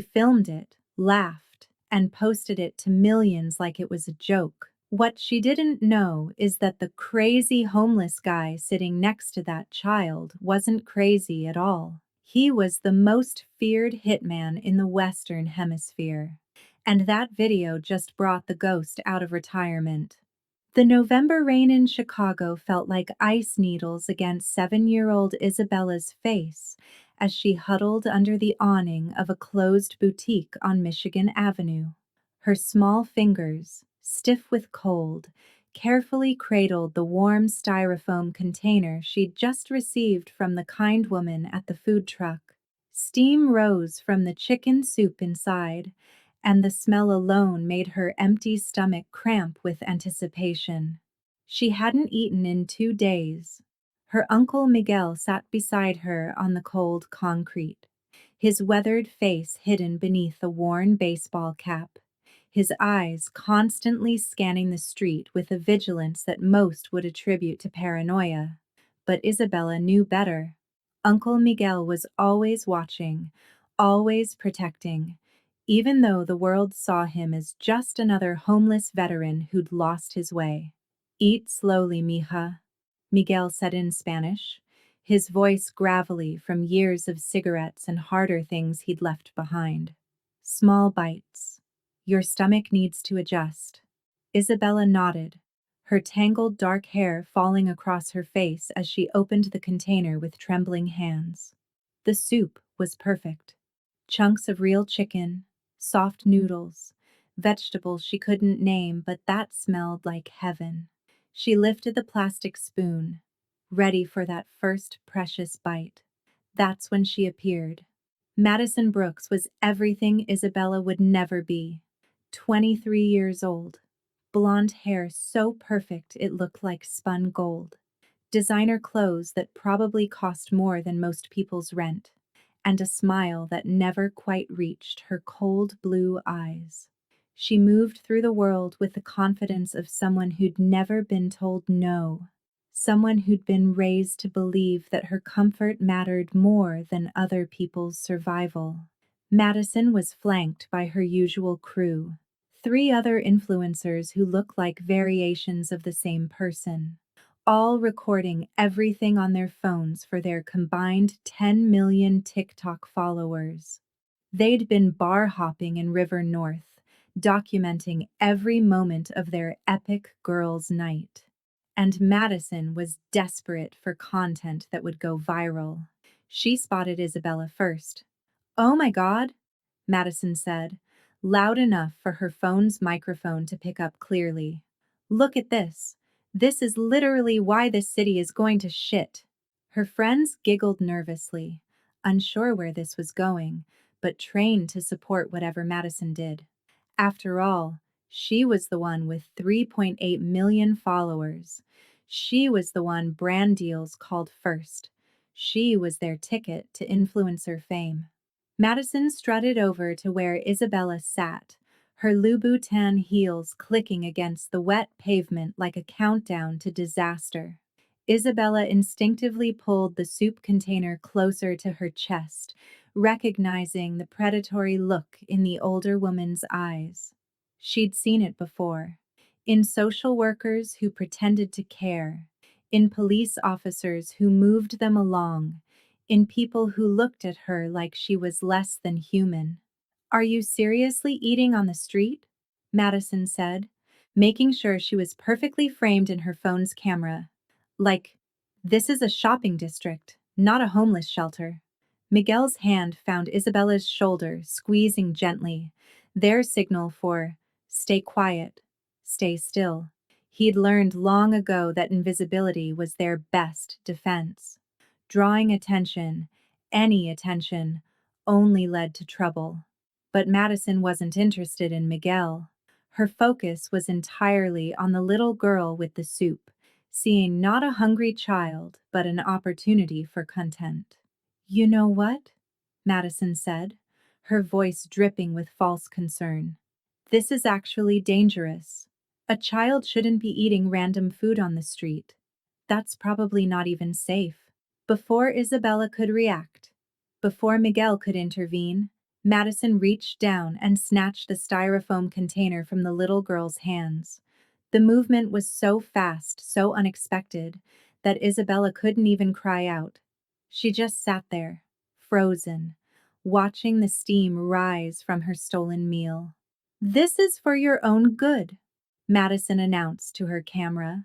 filmed it, laughed, and posted it to millions like it was a joke. What she didn't know is that the crazy homeless guy sitting next to that child wasn't crazy at all. He was the most feared hitman in the Western Hemisphere. And that video just brought the ghost out of retirement. The November rain in Chicago felt like ice needles against 7-year-old Isabella's face as she huddled under the awning of a closed boutique on Michigan Avenue. Her small fingers, stiff with cold, carefully cradled the warm styrofoam container she'd just received from the kind woman at the food truck. Steam rose from the chicken soup inside, and the smell alone made her empty stomach cramp with anticipation. She hadn't eaten in 2 days. Her uncle Miguel sat beside her on the cold concrete, his weathered face hidden beneath a worn baseball cap, his eyes constantly scanning the street with a vigilance that most would attribute to paranoia. But Isabella knew better. Uncle Miguel was always watching, always protecting, even though the world saw him as just another homeless veteran who'd lost his way. "Eat slowly, mija," Miguel said in Spanish, his voice gravelly from years of cigarettes and harder things he'd left behind. "Small bites. Your stomach needs to adjust." Isabella nodded, her tangled dark hair falling across her face as she opened the container with trembling hands. The soup was perfect. Chunks of real chicken, soft noodles, vegetables she couldn't name, but that smelled like heaven. She lifted the plastic spoon, ready for that first precious bite. That's when she appeared. Madison Brooks was everything Isabella would never be. 23 years old, blonde hair so perfect it looked like spun gold, designer clothes that probably cost more than most people's rent, and a smile that never quite reached her cold blue eyes. She moved through the world with the confidence of someone who'd never been told no, someone who'd been raised to believe that her comfort mattered more than other people's survival. Madison was flanked by her usual crew, 3 other influencers who look like variations of the same person, all recording everything on their phones for their combined 10 million TikTok followers. They'd been bar hopping in River North, documenting every moment of their epic girls' night. And Madison was desperate for content that would go viral. She spotted Isabella first. "Oh my God," Madison said, loud enough for her phone's microphone to pick up clearly. "Look at this. This is literally why this city is going to shit." Her friends giggled nervously, unsure where this was going, but trained to support whatever Madison did. After all, she was the one with 3.8 million followers. She was the one brand deals called first. She was their ticket to influencer fame. Madison strutted over to where Isabella sat, her Louboutin heels clicking against the wet pavement like a countdown to disaster. Isabella instinctively pulled the soup container closer to her chest, recognizing the predatory look in the older woman's eyes. She'd seen it before, in social workers who pretended to care, in police officers who moved them along, in people who looked at her like she was less than human. "Are you seriously eating on the street?" Madison said, making sure she was perfectly framed in her phone's camera. "Like, this is a shopping district, not a homeless shelter." Miguel's hand found Isabella's shoulder, squeezing gently, their signal for, "Stay quiet, stay still." He'd learned long ago that invisibility was their best defense. Drawing attention, any attention, only led to trouble. But Madison wasn't interested in Miguel. Her focus was entirely on the little girl with the soup, seeing not a hungry child, but an opportunity for content. "You know what?" Madison said, her voice dripping with false concern. "This is actually dangerous. A child shouldn't be eating random food on the street. That's probably not even safe." Before Isabella could react, before Miguel could intervene, Madison reached down and snatched the styrofoam container from the little girl's hands. The movement was so fast, so unexpected, that Isabella couldn't even cry out. She just sat there, frozen, watching the steam rise from her stolen meal. "This is for your own good," Madison announced to her camera.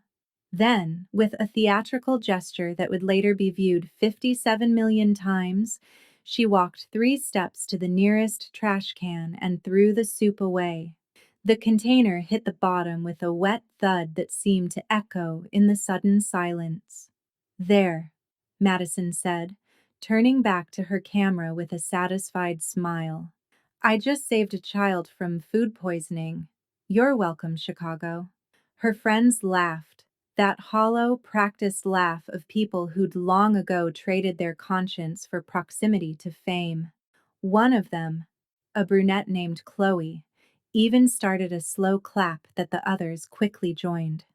Then, with a theatrical gesture that would later be viewed 57 million times, she walked 3 steps to the nearest trash can and threw the soup away. The container hit the bottom with a wet thud that seemed to echo in the sudden silence. "There," Madison said, turning back to her camera with a satisfied smile. "I just saved a child from food poisoning. You're welcome, Chicago." Her friends laughed, that hollow, practiced laugh of people who'd long ago traded their conscience for proximity to fame. One of them, a brunette named Chloe, even started a slow clap that the others quickly joined.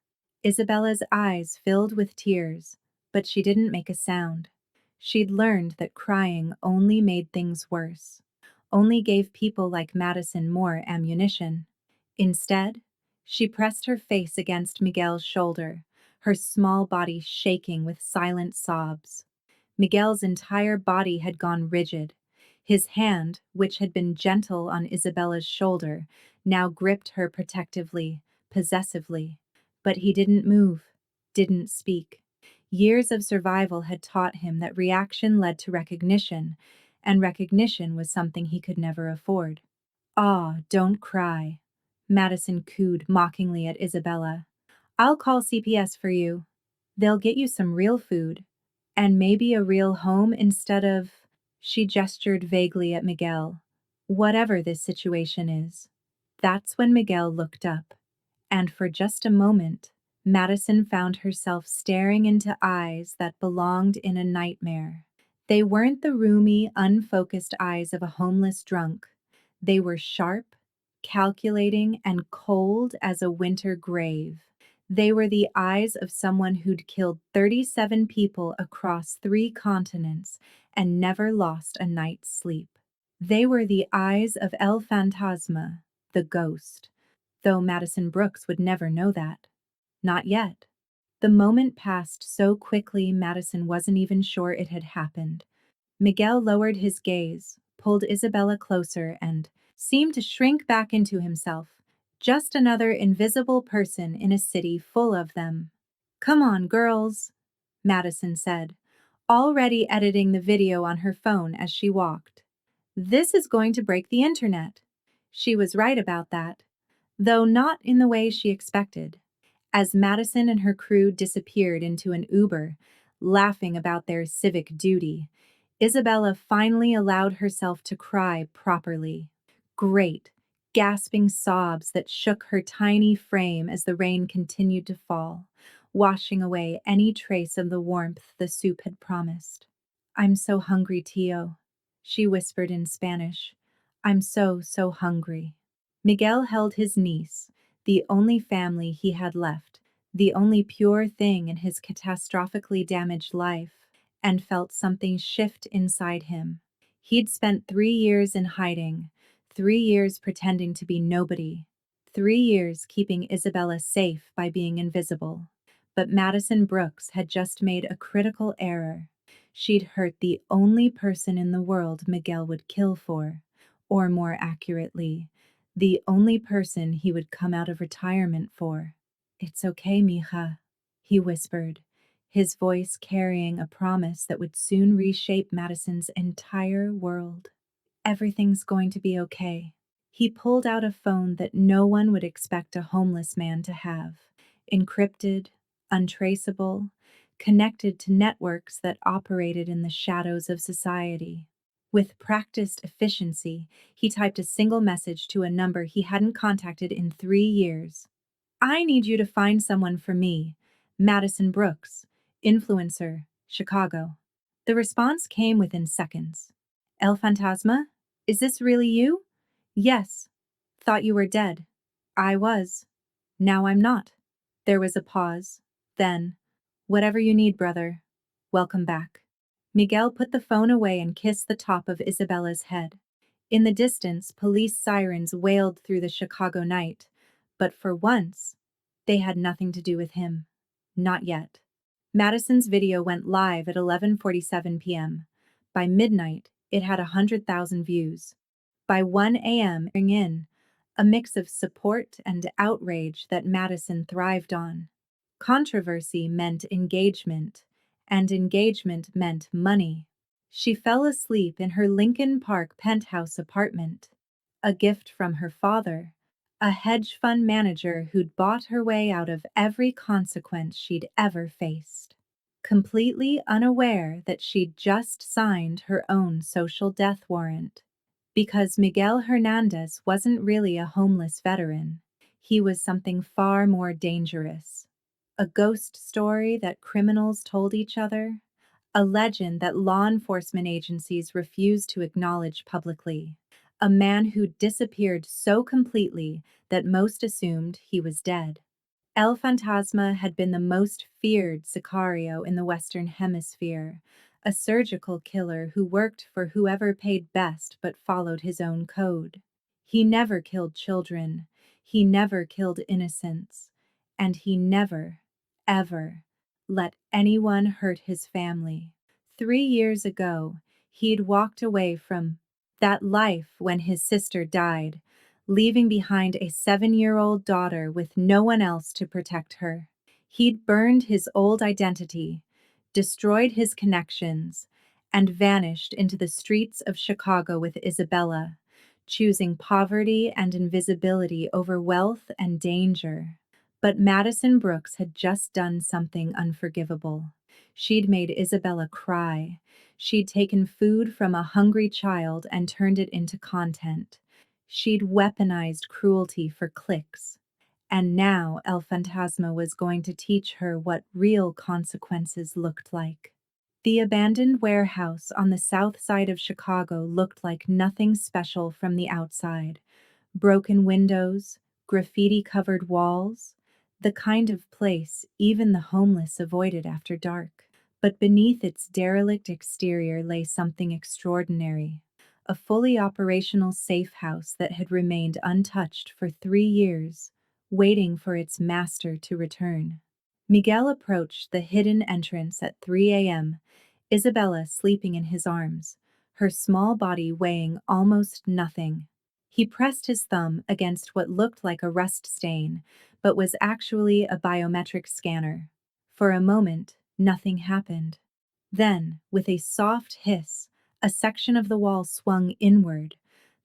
Isabella's eyes filled with tears, but she didn't make a sound. She'd learned that crying only made things worse, only gave people like Madison more ammunition. Instead, she pressed her face against Miguel's shoulder, her small body shaking with silent sobs. Miguel's entire body had gone rigid. His hand, which had been gentle on Isabella's shoulder, now gripped her protectively, possessively. But he didn't move, didn't speak. Years of survival had taught him that reaction led to recognition, and recognition was something he could never afford. "Ah, don't cry," Madison cooed mockingly at Isabella. "I'll call CPS for you. They'll get you some real food. And maybe a real home instead of—" She gestured vaguely at Miguel. "Whatever this situation is." That's when Miguel looked up, and for just a moment, Madison found herself staring into eyes that belonged in a nightmare. They weren't the roomy, unfocused eyes of a homeless drunk. They were sharp, calculating, and cold as a winter grave. They were the eyes of someone who'd killed 37 people across 3 continents and never lost a night's sleep. They were the eyes of El Fantasma, the ghost, though Madison Brooks would never know that. Not yet. The moment passed so quickly Madison wasn't even sure it had happened. Miguel lowered his gaze, pulled Isabella closer, and seemed to shrink back into himself. Just another invisible person in a city full of them. "Come on, girls," Madison said, already editing the video on her phone as she walked. "This is going to break the internet." She was right about that, though not in the way she expected. As Madison and her crew disappeared into an Uber, laughing about their civic duty, Isabella finally allowed herself to cry properly. Great, gasping sobs that shook her tiny frame as the rain continued to fall, washing away any trace of the warmth the soup had promised. "I'm so hungry, Tio," she whispered in Spanish. "I'm so, so hungry." Miguel held his niece, the only family he had left, the only pure thing in his catastrophically damaged life, and felt something shift inside him. He'd spent 3 years in hiding, 3 years pretending to be nobody, 3 years keeping Isabella safe by being invisible. But Madison Brooks had just made a critical error. She'd hurt the only person in the world Miguel would kill for, or more accurately, the only person he would come out of retirement for. "It's okay, mija," he whispered, his voice carrying a promise that would soon reshape Madison's entire world. "Everything's going to be okay." He pulled out a phone that no one would expect a homeless man to have, encrypted, untraceable, connected to networks that operated in the shadows of society. With practiced efficiency, he typed a single message to a number he hadn't contacted in 3 years. "I need you to find someone for me, Madison Brooks, influencer, Chicago." The response came within seconds. "El Fantasma? Is this really you?" "Yes. Thought you were dead." "I was. Now I'm not." There was a pause. Then, "Whatever you need, brother. Welcome back." Miguel put the phone away and kissed the top of Isabella's head. In the distance, police sirens wailed through the Chicago night, but for once, they had nothing to do with him. Not yet. Madison's video went live at 11:47 p.m. By midnight, it had 100,000 views. By 1 a.m., in a mix of support and outrage that Madison thrived on. Controversy meant engagement, and engagement meant money. She fell asleep in her Lincoln Park penthouse apartment, a gift from her father, a hedge fund manager who'd bought her way out of every consequence she'd ever faced, completely unaware that she'd just signed her own social death warrant. Because Miguel Hernandez wasn't really a homeless veteran, he was something far more dangerous. A ghost story that criminals told each other, a legend that law enforcement agencies refused to acknowledge publicly, a man who disappeared so completely that most assumed he was dead. El Fantasma had been the most feared sicario in the Western Hemisphere, a surgical killer who worked for whoever paid best but followed his own code. He never killed children, he never killed innocents, and he never, ever, let anyone hurt his family. 3 years ago, he'd walked away from that life when his sister died, leaving behind a 7-year-old daughter with no one else to protect her. He'd burned his old identity, destroyed his connections, and vanished into the streets of Chicago with Isabella, choosing poverty and invisibility over wealth and danger. But Madison Brooks had just done something unforgivable. She'd made Isabella cry. She'd taken food from a hungry child and turned it into content. She'd weaponized cruelty for clicks. And now El Fantasma was going to teach her what real consequences looked like. The abandoned warehouse on the south side of Chicago looked like nothing special from the outside. Broken windows, graffiti-covered walls, the kind of place even the homeless avoided after dark. But beneath its derelict exterior lay something extraordinary. A fully operational safe house that had remained untouched for 3 years, waiting for its master to return. Miguel approached the hidden entrance at 3 a.m., Isabella sleeping in his arms, her small body weighing almost nothing. He pressed his thumb against what looked like a rust stain, but was actually a biometric scanner. For a moment, nothing happened. Then, with a soft hiss, a section of the wall swung inward.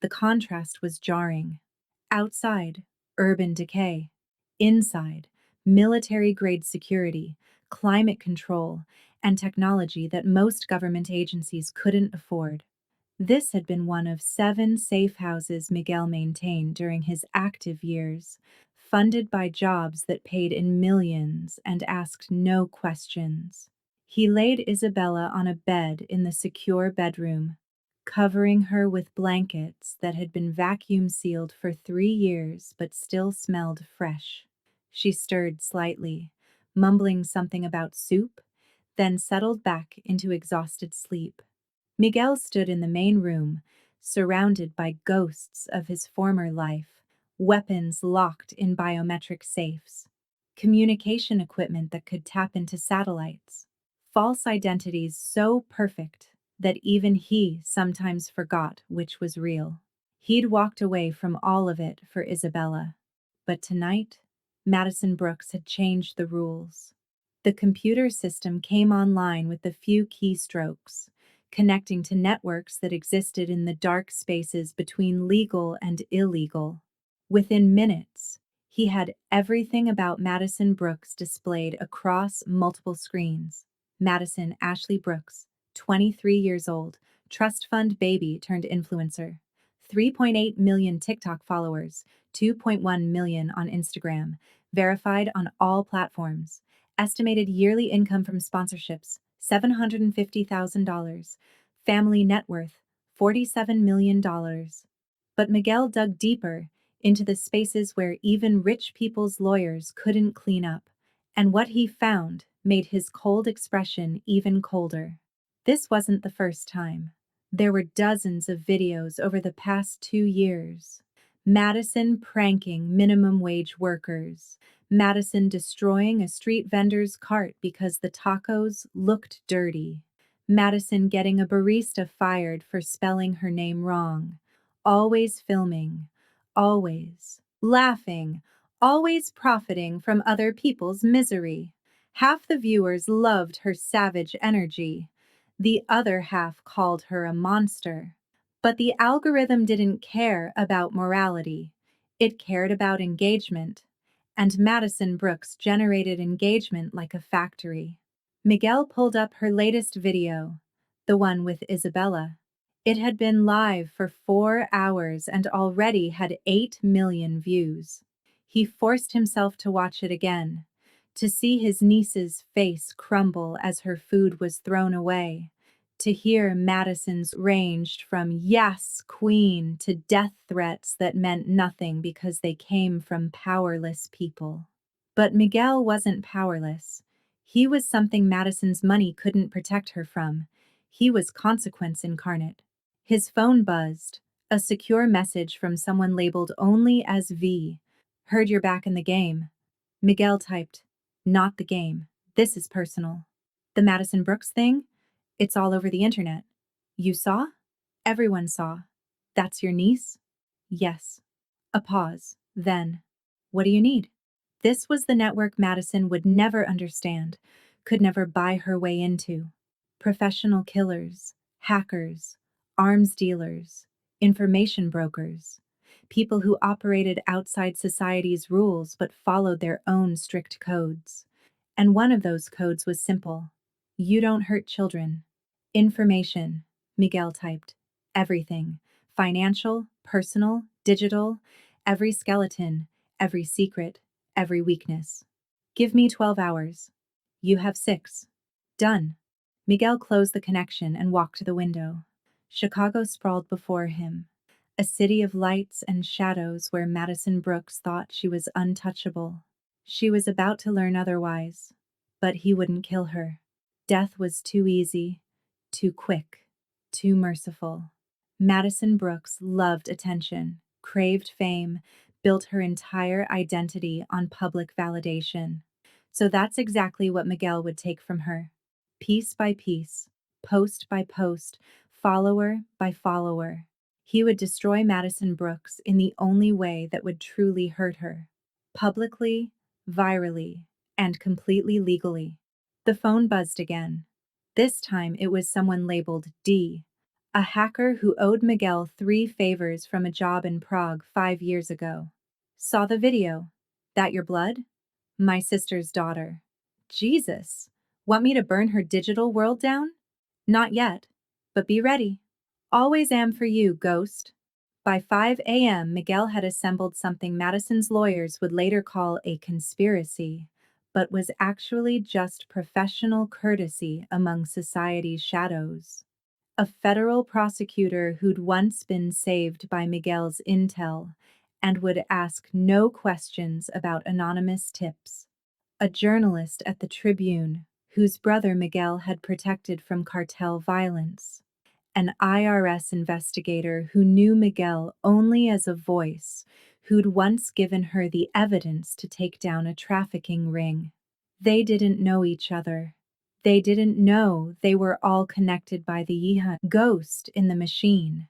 The contrast was jarring. Outside, urban decay. Inside, military-grade security, climate control, and technology that most government agencies couldn't afford. This had been one of 7 safe houses Miguel maintained during his active years, funded by jobs that paid in millions and asked no questions. He laid Isabella on a bed in the secure bedroom, covering her with blankets that had been vacuum sealed for 3 years but still smelled fresh. She stirred slightly, mumbling something about soup, then settled back into exhausted sleep. Miguel stood in the main room, surrounded by ghosts of his former life, weapons locked in biometric safes, communication equipment that could tap into satellites, false identities so perfect that even he sometimes forgot which was real. He'd walked away from all of it for Isabella. But tonight, Madison Brooks had changed the rules. The computer system came online with a few keystrokes, connecting to networks that existed in the dark spaces between legal and illegal. Within minutes, he had everything about Madison Brooks displayed across multiple screens. Madison Ashley Brooks, 23 years old, trust fund baby turned influencer, 3.8 million TikTok followers, 2.1 million on Instagram, verified on all platforms. Estimated yearly income from sponsorships, $750,000. Family net worth, $47 million. But Miguel dug deeper into the spaces where even rich people's lawyers couldn't clean up, and what he found made his cold expression even colder. This wasn't the first time. There were dozens of videos over the past 2 years. Madison pranking minimum wage workers. Madison destroying a street vendor's cart because the tacos looked dirty. Madison getting a barista fired for spelling her name wrong. Always filming. Always laughing. Always profiting from other people's misery. Half the viewers loved her savage energy. The other half called her a monster. But the algorithm didn't care about morality. It cared about engagement. And Madison Brooks generated engagement like a factory. Miguel pulled up her latest video, the one with Isabella. It had been live for 4 hours and already had 8 million views. He forced himself to watch it again, to see his niece's face crumble as her food was thrown away, to hear Madison's ranged from "yes, queen" to death threats that meant nothing because they came from powerless people. But Miguel wasn't powerless. He was something Madison's money couldn't protect her from. He was consequence incarnate. His phone buzzed, a secure message from someone labeled only as V. "Heard you're back in the game." Miguel typed, "Not the game. This is personal." "The Madison Brooks thing? It's all over the internet." "You saw?" "Everyone saw." "That's your niece?" "Yes." A pause. Then, "What do you need?" This was the network Madison would never understand, could never buy her way into. Professional killers, hackers, arms dealers, information brokers, people who operated outside society's rules but followed their own strict codes. And one of those codes was simple: you don't hurt children. Information, Miguel typed. Everything. Financial, personal, digital, every skeleton, every secret, every weakness. Give me 12 hours. You have 6. Done. Miguel closed the connection and walked to the window. Chicago sprawled before him, a city of lights and shadows where Madison Brooks thought she was untouchable. She was about to learn otherwise, but he wouldn't kill her. Death was too easy, too quick, too merciful. Madison Brooks loved attention, craved fame, built her entire identity on public validation. So that's exactly what Miguel would take from her. Piece by piece, post by post, follower by follower. He would destroy Madison Brooks in the only way that would truly hurt her. Publicly, virally, and completely legally. The phone buzzed again. This time it was someone labeled D, a hacker who owed Miguel 3 favors from a job in Prague 5 years ago. Saw the video. That your blood? My sister's daughter. Jesus. Want me to burn her digital world down? Not yet. But be ready. Always am for you, ghost. By 5 a.m., Miguel had assembled something Madison's lawyers would later call a conspiracy, but was actually just professional courtesy among society's shadows. A federal prosecutor who'd once been saved by Miguel's intel and would ask no questions about anonymous tips. A journalist at the Tribune whose brother Miguel had protected from cartel violence. An IRS investigator who knew Miguel only as a voice, who'd once given her the evidence to take down a trafficking ring. They didn't know each other. They didn't know they were all connected by the Yeehaw ghost in the machine.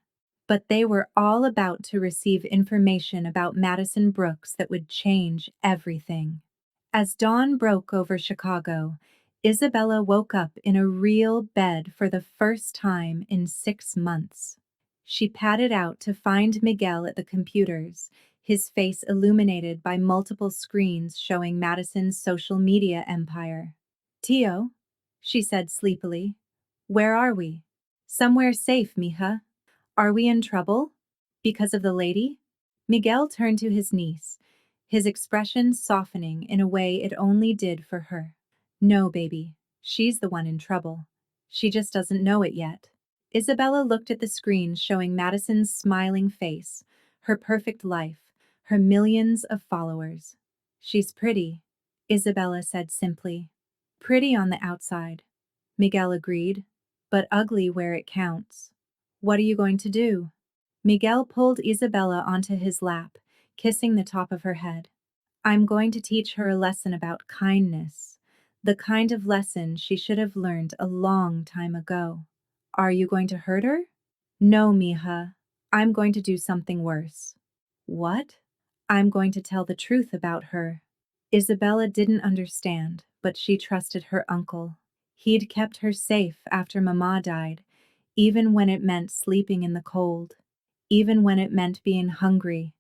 But they were all about to receive information about Madison Brooks that would change everything. As dawn broke over Chicago, Isabella woke up in a real bed for the first time in 6 months. She padded out to find Miguel at the computers, his face illuminated by multiple screens showing Madison's social media empire. "Tio," she said sleepily, "where are we?" "Somewhere safe, mija." "Are we in trouble? Because of the lady?" Miguel turned to his niece, his expression softening in a way it only did for her. "No, baby. She's the one in trouble. She just doesn't know it yet." Isabella looked at the screen showing Madison's smiling face, her perfect life, her millions of followers. "She's pretty," Isabella said simply. "Pretty on the outside," Miguel agreed, "but ugly where it counts." What are you going to do? Miguel pulled Isabella onto his lap, kissing the top of her head. I'm going to teach her a lesson about kindness, the kind of lesson she should have learned a long time ago. Are you going to hurt her? No, mija. I'm going to do something worse. What? I'm going to tell the truth about her. Isabella didn't understand, but she trusted her uncle. He'd kept her safe after Mama died, even when it meant sleeping in the cold, even when it meant being hungry,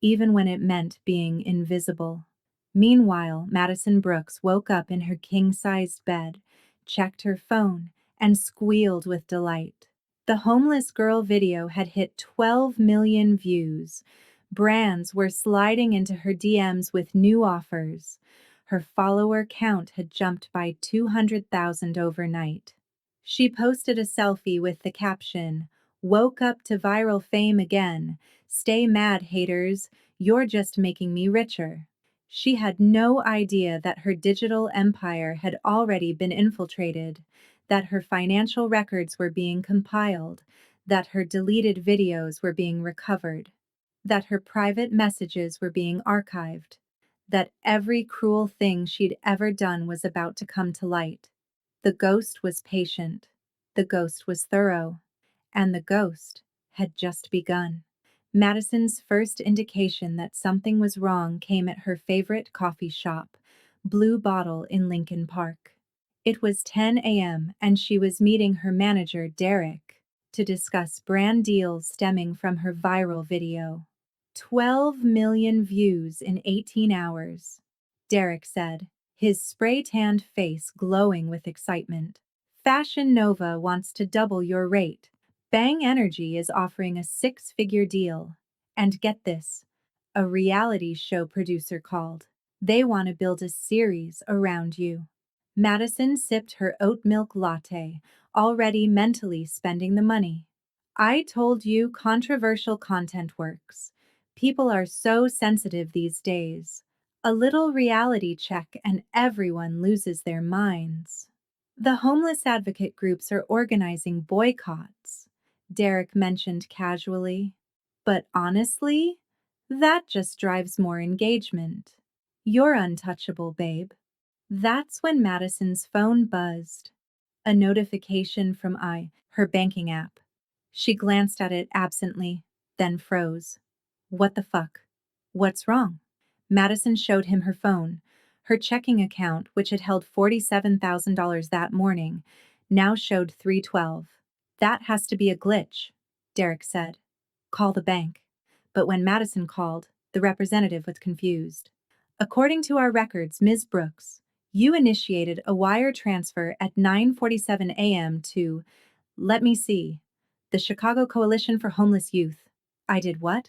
even when it meant being invisible. Meanwhile, Madison Brooks woke up in her king-sized bed, checked her phone, and squealed with delight. The homeless girl video had hit 12 million views. Brands were sliding into her DMs with new offers. Her follower count had jumped by 200,000 overnight. She posted a selfie with the caption, "Woke up to viral fame again. Stay mad, haters. You're just making me richer." She had no idea that her digital empire had already been infiltrated, that her financial records were being compiled, that her deleted videos were being recovered, that her private messages were being archived, that every cruel thing she'd ever done was about to come to light. The ghost was patient, the ghost was thorough, and the ghost had just begun. Madison's first indication that something was wrong came at her favorite coffee shop, Blue Bottle in Lincoln Park. It was 10 a.m. and she was meeting her manager, Derek, to discuss brand deals stemming from her viral video. 12 million views in 18 hours, Derek said, his spray-tanned face glowing with excitement. Fashion Nova wants to double your rate. Bang Energy is offering a six-figure deal. And get this, a reality show producer called. They want to build a series around you. Madison sipped her oat milk latte, already mentally spending the money. I told you controversial content works. People are so sensitive these days. A little reality check and everyone loses their minds. The homeless advocate groups are organizing boycotts, Derek mentioned casually. But honestly, that just drives more engagement. You're untouchable, babe. That's when Madison's phone buzzed. A notification from her banking app. She glanced at it absently, then froze. What the fuck? What's wrong? Madison showed him her phone. Her checking account, which had held $47,000 that morning, now showed 312. That has to be a glitch, Derek said. Call the bank. But when Madison called, the representative was confused. According to our records, Ms. Brooks, you initiated a wire transfer at 9:47 a.m. to, let me see, the Chicago Coalition for Homeless Youth. I did what?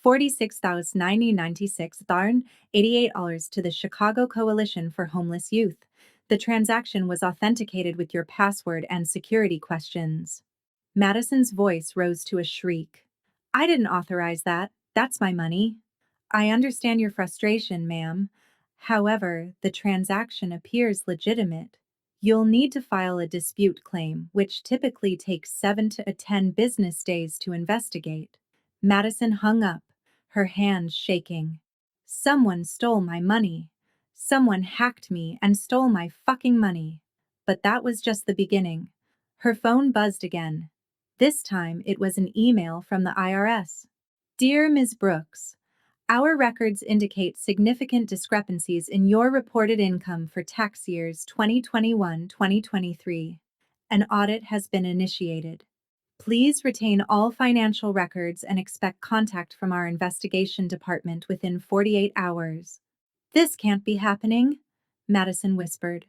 $46,996.88 to the Chicago Coalition for Homeless Youth. The transaction was authenticated with your password and security questions. Madison's voice rose to a shriek. I didn't authorize that. That's my money. I understand your frustration, ma'am. However, the transaction appears legitimate. You'll need to file a dispute claim, which typically takes 7 to 10 business days to investigate. Madison hung up, her hands shaking. Someone stole my money. Someone hacked me and stole my fucking money. But that was just the beginning. Her phone buzzed again. This time it was an email from the IRS. Dear Ms. Brooks, our records indicate significant discrepancies in your reported income for tax years 2021-2023. An audit has been initiated. Please retain all financial records and expect contact from our investigation department within 48 hours. This can't be happening, Madison whispered.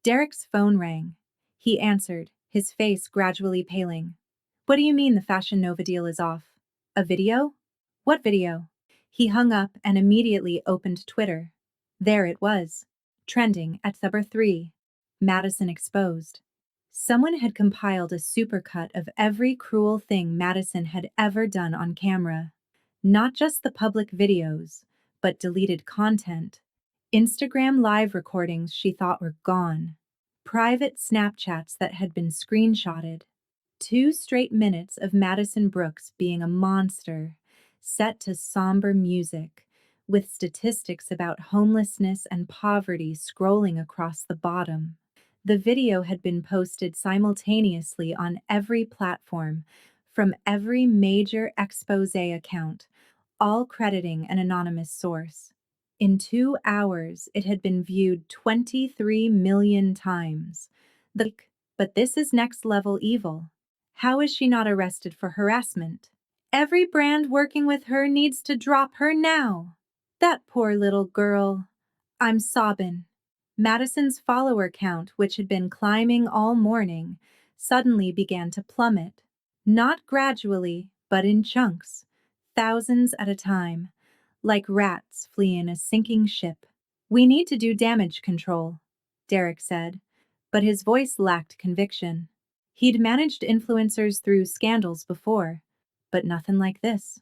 Derek's phone rang. He answered, his face gradually paling. What do you mean the Fashion Nova deal is off? A video? What video? He hung up and immediately opened Twitter. There it was, trending at number 3. Madison exposed. Someone had compiled a supercut of every cruel thing Madison had ever done on camera. Not just the public videos, but deleted content. Instagram live recordings she thought were gone. Private Snapchats that had been screenshotted. 2 straight minutes of Madison Brooks being a monster, set to somber music, with statistics about homelessness and poverty scrolling across the bottom. The video had been posted simultaneously on every platform, from every major expose account, all crediting an anonymous source. In 2 hours, it had been viewed 23 million times. But this is next level evil. How is she not arrested for harassment? Every brand working with her needs to drop her now. That poor little girl. I'm sobbin'. Madison's follower count, which had been climbing all morning, suddenly began to plummet. Not gradually, but in chunks, thousands at a time, like rats fleeing a sinking ship. We need to do damage control, Derek said, but his voice lacked conviction. He'd managed influencers through scandals before, but nothing like this.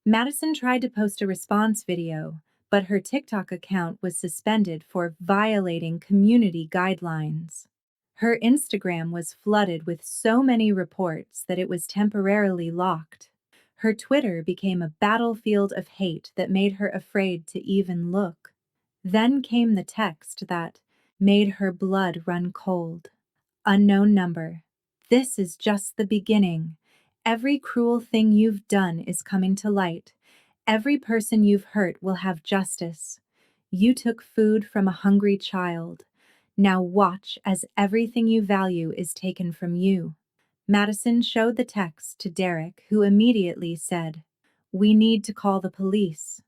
Madison tried to post a response video, but her TikTok account was suspended for violating community guidelines. Her Instagram was flooded with so many reports that it was temporarily locked. Her Twitter became a battlefield of hate that made her afraid to even look. Then came the text that made her blood run cold. Unknown number. This is just the beginning. Every cruel thing you've done is coming to light. Every person you've hurt will have justice. You took food from a hungry child. Now watch as everything you value is taken from you. Madison showed the text to Derek, who immediately said, "We need to call the police."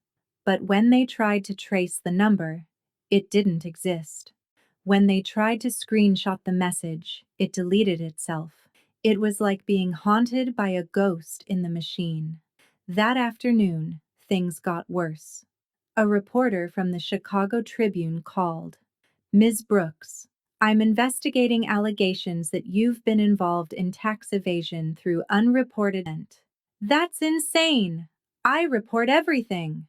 But when they tried to trace the number, it didn't exist. When they tried to screenshot the message, it deleted itself. It was like being haunted by a ghost in the machine. That afternoon, things got worse. A reporter from the Chicago Tribune called. "Ms. Brooks, I'm investigating allegations that you've been involved in tax evasion through unreported rent." "That's insane! I report everything."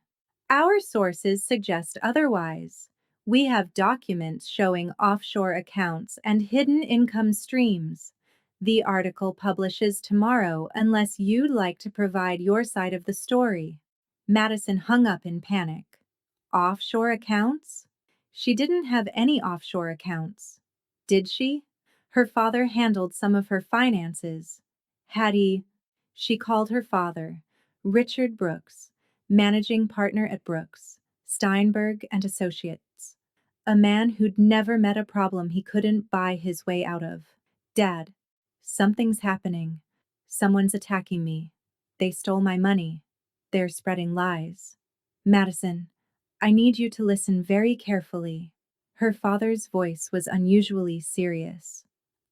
"Our sources suggest otherwise. We have documents showing offshore accounts and hidden income streams. The article publishes tomorrow unless you'd like to provide your side of the story." Madison hung up in panic. Offshore accounts? She didn't have any offshore accounts. Did she? Her father handled some of her finances. Had he? She called her father, Richard Brooks, managing partner at Brooks, Steinberg and Associates, a man who'd never met a problem he couldn't buy his way out of. "Dad, something's happening. Someone's attacking me. They stole my money. They're spreading lies." "Madison, I need you to listen very carefully." Her father's voice was unusually serious.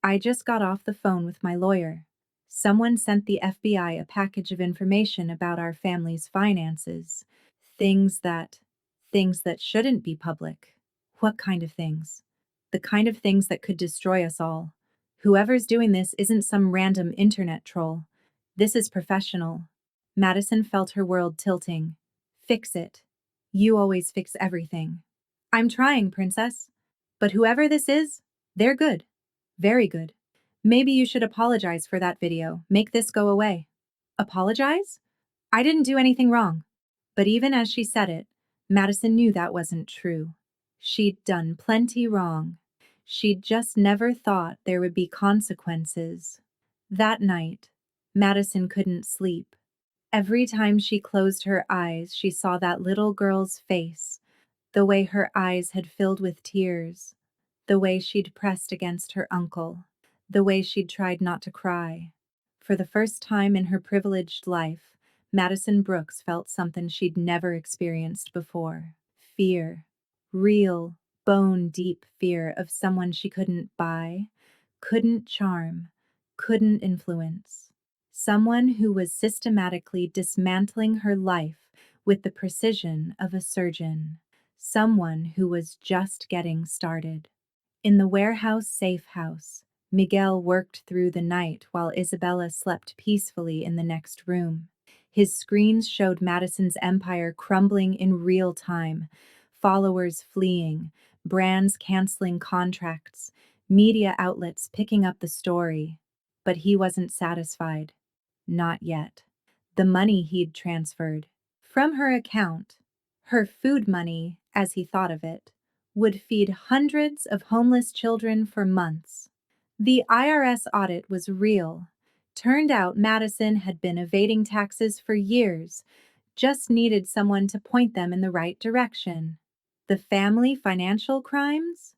"I just got off the phone with my lawyer. Someone sent the FBI a package of information about our family's finances. Things that, things that shouldn't be public." "What kind of things?" "The kind of things that could destroy us all. Whoever's doing this isn't some random internet troll. This is professional." Madison felt her world tilting. "Fix it. You always fix everything." "I'm trying, princess. But whoever this is, they're good. Very good. Maybe you should apologize for that video. Make this go away." "Apologize? I didn't do anything wrong." But even as she said it, Madison knew that wasn't true. She'd done plenty wrong. She'd just never thought there would be consequences. That night, Madison couldn't sleep. Every time she closed her eyes, she saw that little girl's face, the way her eyes had filled with tears, the way she'd pressed against her uncle, the way she'd tried not to cry. For the first time in her privileged life, Madison Brooks felt something she'd never experienced before. Fear. Real, bone-deep fear of someone she couldn't buy, couldn't charm, couldn't influence. Someone who was systematically dismantling her life with the precision of a surgeon. Someone who was just getting started. In the warehouse safe house, Miguel worked through the night while Isabella slept peacefully in the next room. His screens showed Madison's empire crumbling in real time, followers fleeing, brands canceling contracts, media outlets picking up the story. But he wasn't satisfied. Not yet. The money he'd transferred from her account, her food money, as he thought of it, would feed hundreds of homeless children for months. The IRS audit was real. Turned out Madison had been evading taxes for years, just needed someone to point them in the right direction. The family financial crimes?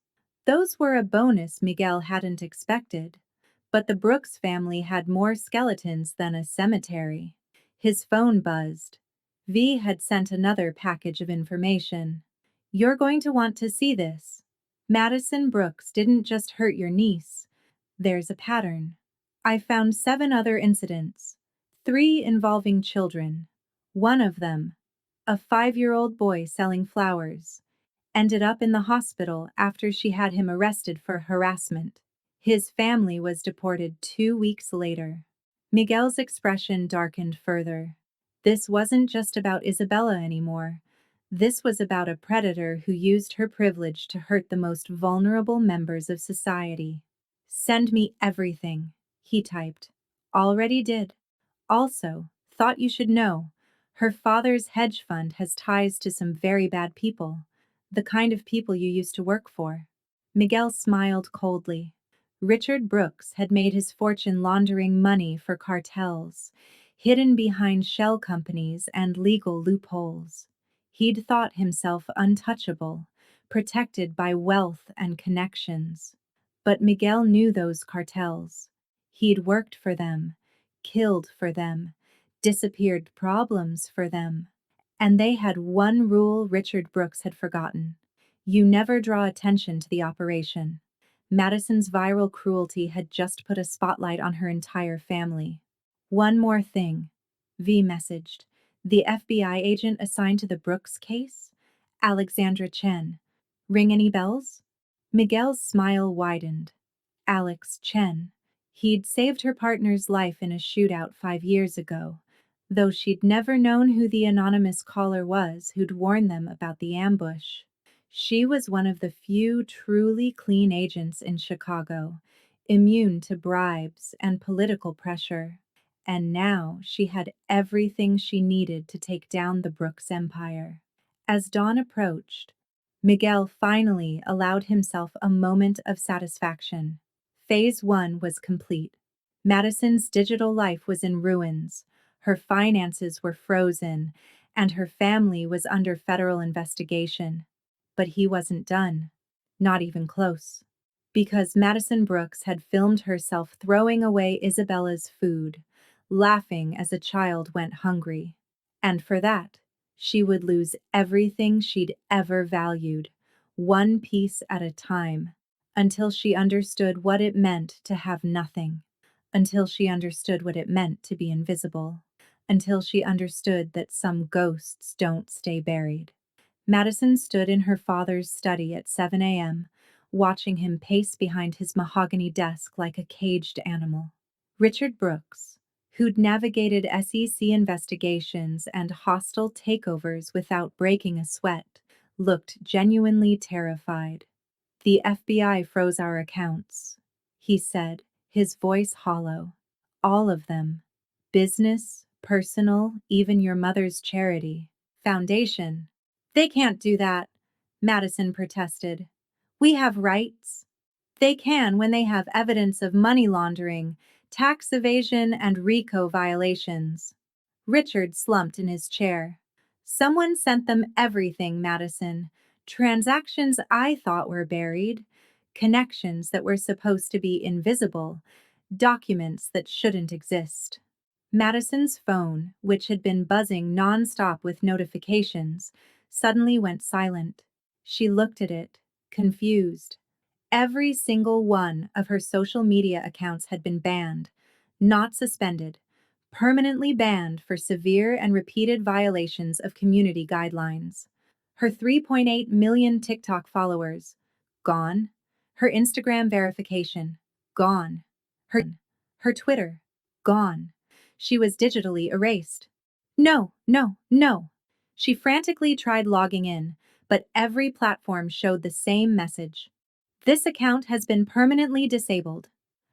Those were a bonus Miguel hadn't expected. But the Brooks family had more skeletons than a cemetery. His phone buzzed. V had sent another package of information. You're going to want to see this. Madison Brooks didn't just hurt your niece. There's a pattern. I found 7 other incidents, 3 involving children. One of them, a 5-year-old boy selling flowers, ended up in the hospital after she had him arrested for harassment. His family was deported 2 weeks later. Miguel's expression darkened further. This wasn't just about Isabella anymore. This was about a predator who used her privilege to hurt the most vulnerable members of society. Send me everything, he typed. Already did. Also, thought you should know, her father's hedge fund has ties to some very bad people, the kind of people you used to work for. Miguel smiled coldly. Richard Brooks had made his fortune laundering money for cartels, hidden behind shell companies and legal loopholes. He'd thought himself untouchable, protected by wealth and connections. But Miguel knew those cartels. He'd worked for them, killed for them, disappeared problems for them. And they had one rule Richard Brooks had forgotten. You never draw attention to the operation. Madison's viral cruelty had just put a spotlight on her entire family. One more thing, V messaged. The FBI agent assigned to the Brooks case? Alexandra Chen. Ring any bells? Miguel's smile widened. Alex Chen. He'd saved her partner's life in a shootout 5 years ago, though she'd never known who the anonymous caller was who'd warned them about the ambush. She was one of the few truly clean agents in Chicago, immune to bribes and political pressure. And now she had everything she needed to take down the Brooks empire. As dawn approached, Miguel finally allowed himself a moment of satisfaction. Phase 1 was complete. Madison's digital life was in ruins, her finances were frozen, and her family was under federal investigation. But he wasn't done. Not even close. Because Madison Brooks had filmed herself throwing away Isabella's food, laughing as a child went hungry. And for that, she would lose everything she'd ever valued, one piece at a time, until she understood what it meant to have nothing, until she understood what it meant to be invisible, until she understood that some ghosts don't stay buried. Madison stood in her father's study at 7 a.m., watching him pace behind his mahogany desk like a caged animal. Richard Brooks, who'd navigated SEC investigations and hostile takeovers without breaking a sweat, looked genuinely terrified. The FBI froze our accounts, he said, his voice hollow. All of them. Business, personal, even your mother's charity. Foundation. They can't do that, Madison protested. We have rights. They can when they have evidence of money laundering, tax evasion, and RICO violations. Richard slumped in his chair. Someone sent them everything, Madison. Transactions I thought were buried, connections that were supposed to be invisible, documents that shouldn't exist. Madison's phone, which had been buzzing nonstop with notifications, suddenly went silent. She looked at it, confused. Every single one of her social media accounts had been banned, not suspended, permanently banned for severe and repeated violations of community guidelines. Her 3.8 million TikTok followers, gone. Her Instagram verification, gone. Her Twitter, gone. She was digitally erased. No, no, no. She frantically tried logging in, but every platform showed the same message. This account has been permanently disabled.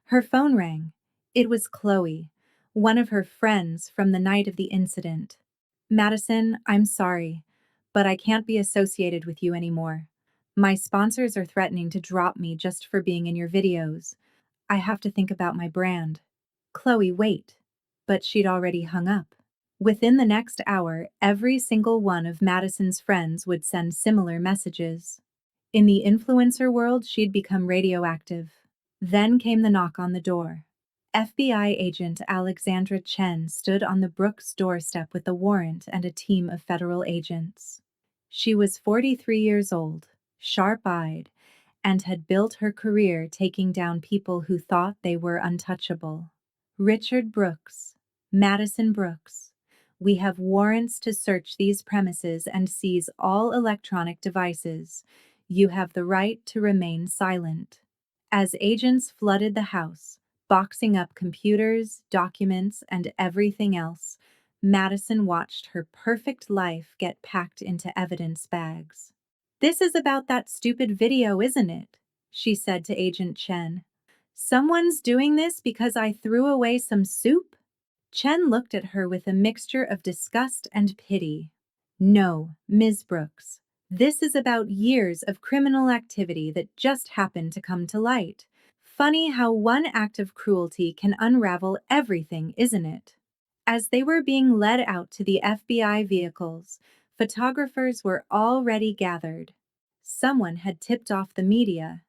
Her phone rang. It was Chloe, one of her friends from the night of the incident. Madison, I'm sorry, but I can't be associated with you anymore. My sponsors are threatening to drop me just for being in your videos. I have to think about my brand. Chloe, wait. But she'd already hung up. Within the next hour, every single one of Madison's friends would send similar messages. In the influencer world, she'd become radioactive. Then came the knock on the door. FBI agent Alexandra Chen stood on the Brooks' doorstep with a warrant and a team of federal agents. She was 43 years old, sharp-eyed, and had built her career taking down people who thought they were untouchable. Richard Brooks, Madison Brooks. We have warrants to search these premises and seize all electronic devices. You have the right to remain silent. As agents flooded the house, boxing up computers, documents, and everything else, Madison watched her perfect life get packed into evidence bags. This is about that stupid video, isn't it? She said to Agent Chen. Someone's doing this because I threw away some soup? Chen looked at her with a mixture of disgust and pity. No, Ms. Brooks. This is about years of criminal activity that just happened to come to light. Funny how one act of cruelty can unravel everything, isn't it? As they were being led out to the FBI vehicles, photographers were already gathered. Someone had tipped off the media.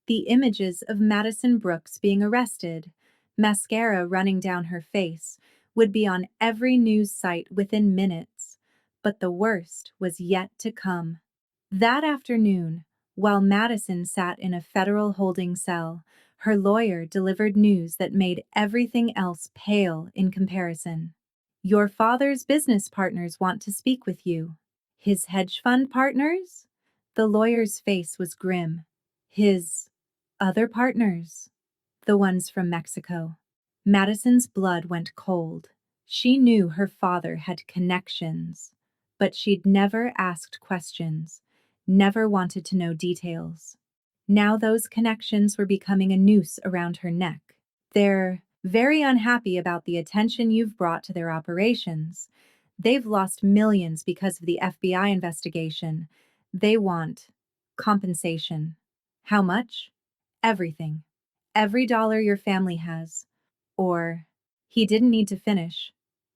The images of Madison Brooks being arrested, mascara running down her face, would be on every news site within minutes. But the worst was yet to come. That afternoon, while Madison sat in a federal holding cell, her lawyer delivered news that made everything else pale in comparison. Your father's business partners want to speak with you. His hedge fund partners? The lawyer's face was grim. His other partners? The ones from Mexico. Madison's blood went cold. She knew her father had connections, but she'd never asked questions, never wanted to know details. Now those connections were becoming a noose around her neck. They're very unhappy about the attention you've brought to their operations. They've lost millions because of the FBI investigation. They want compensation. How much? Everything. Every dollar your family has. Or, he didn't need to finish.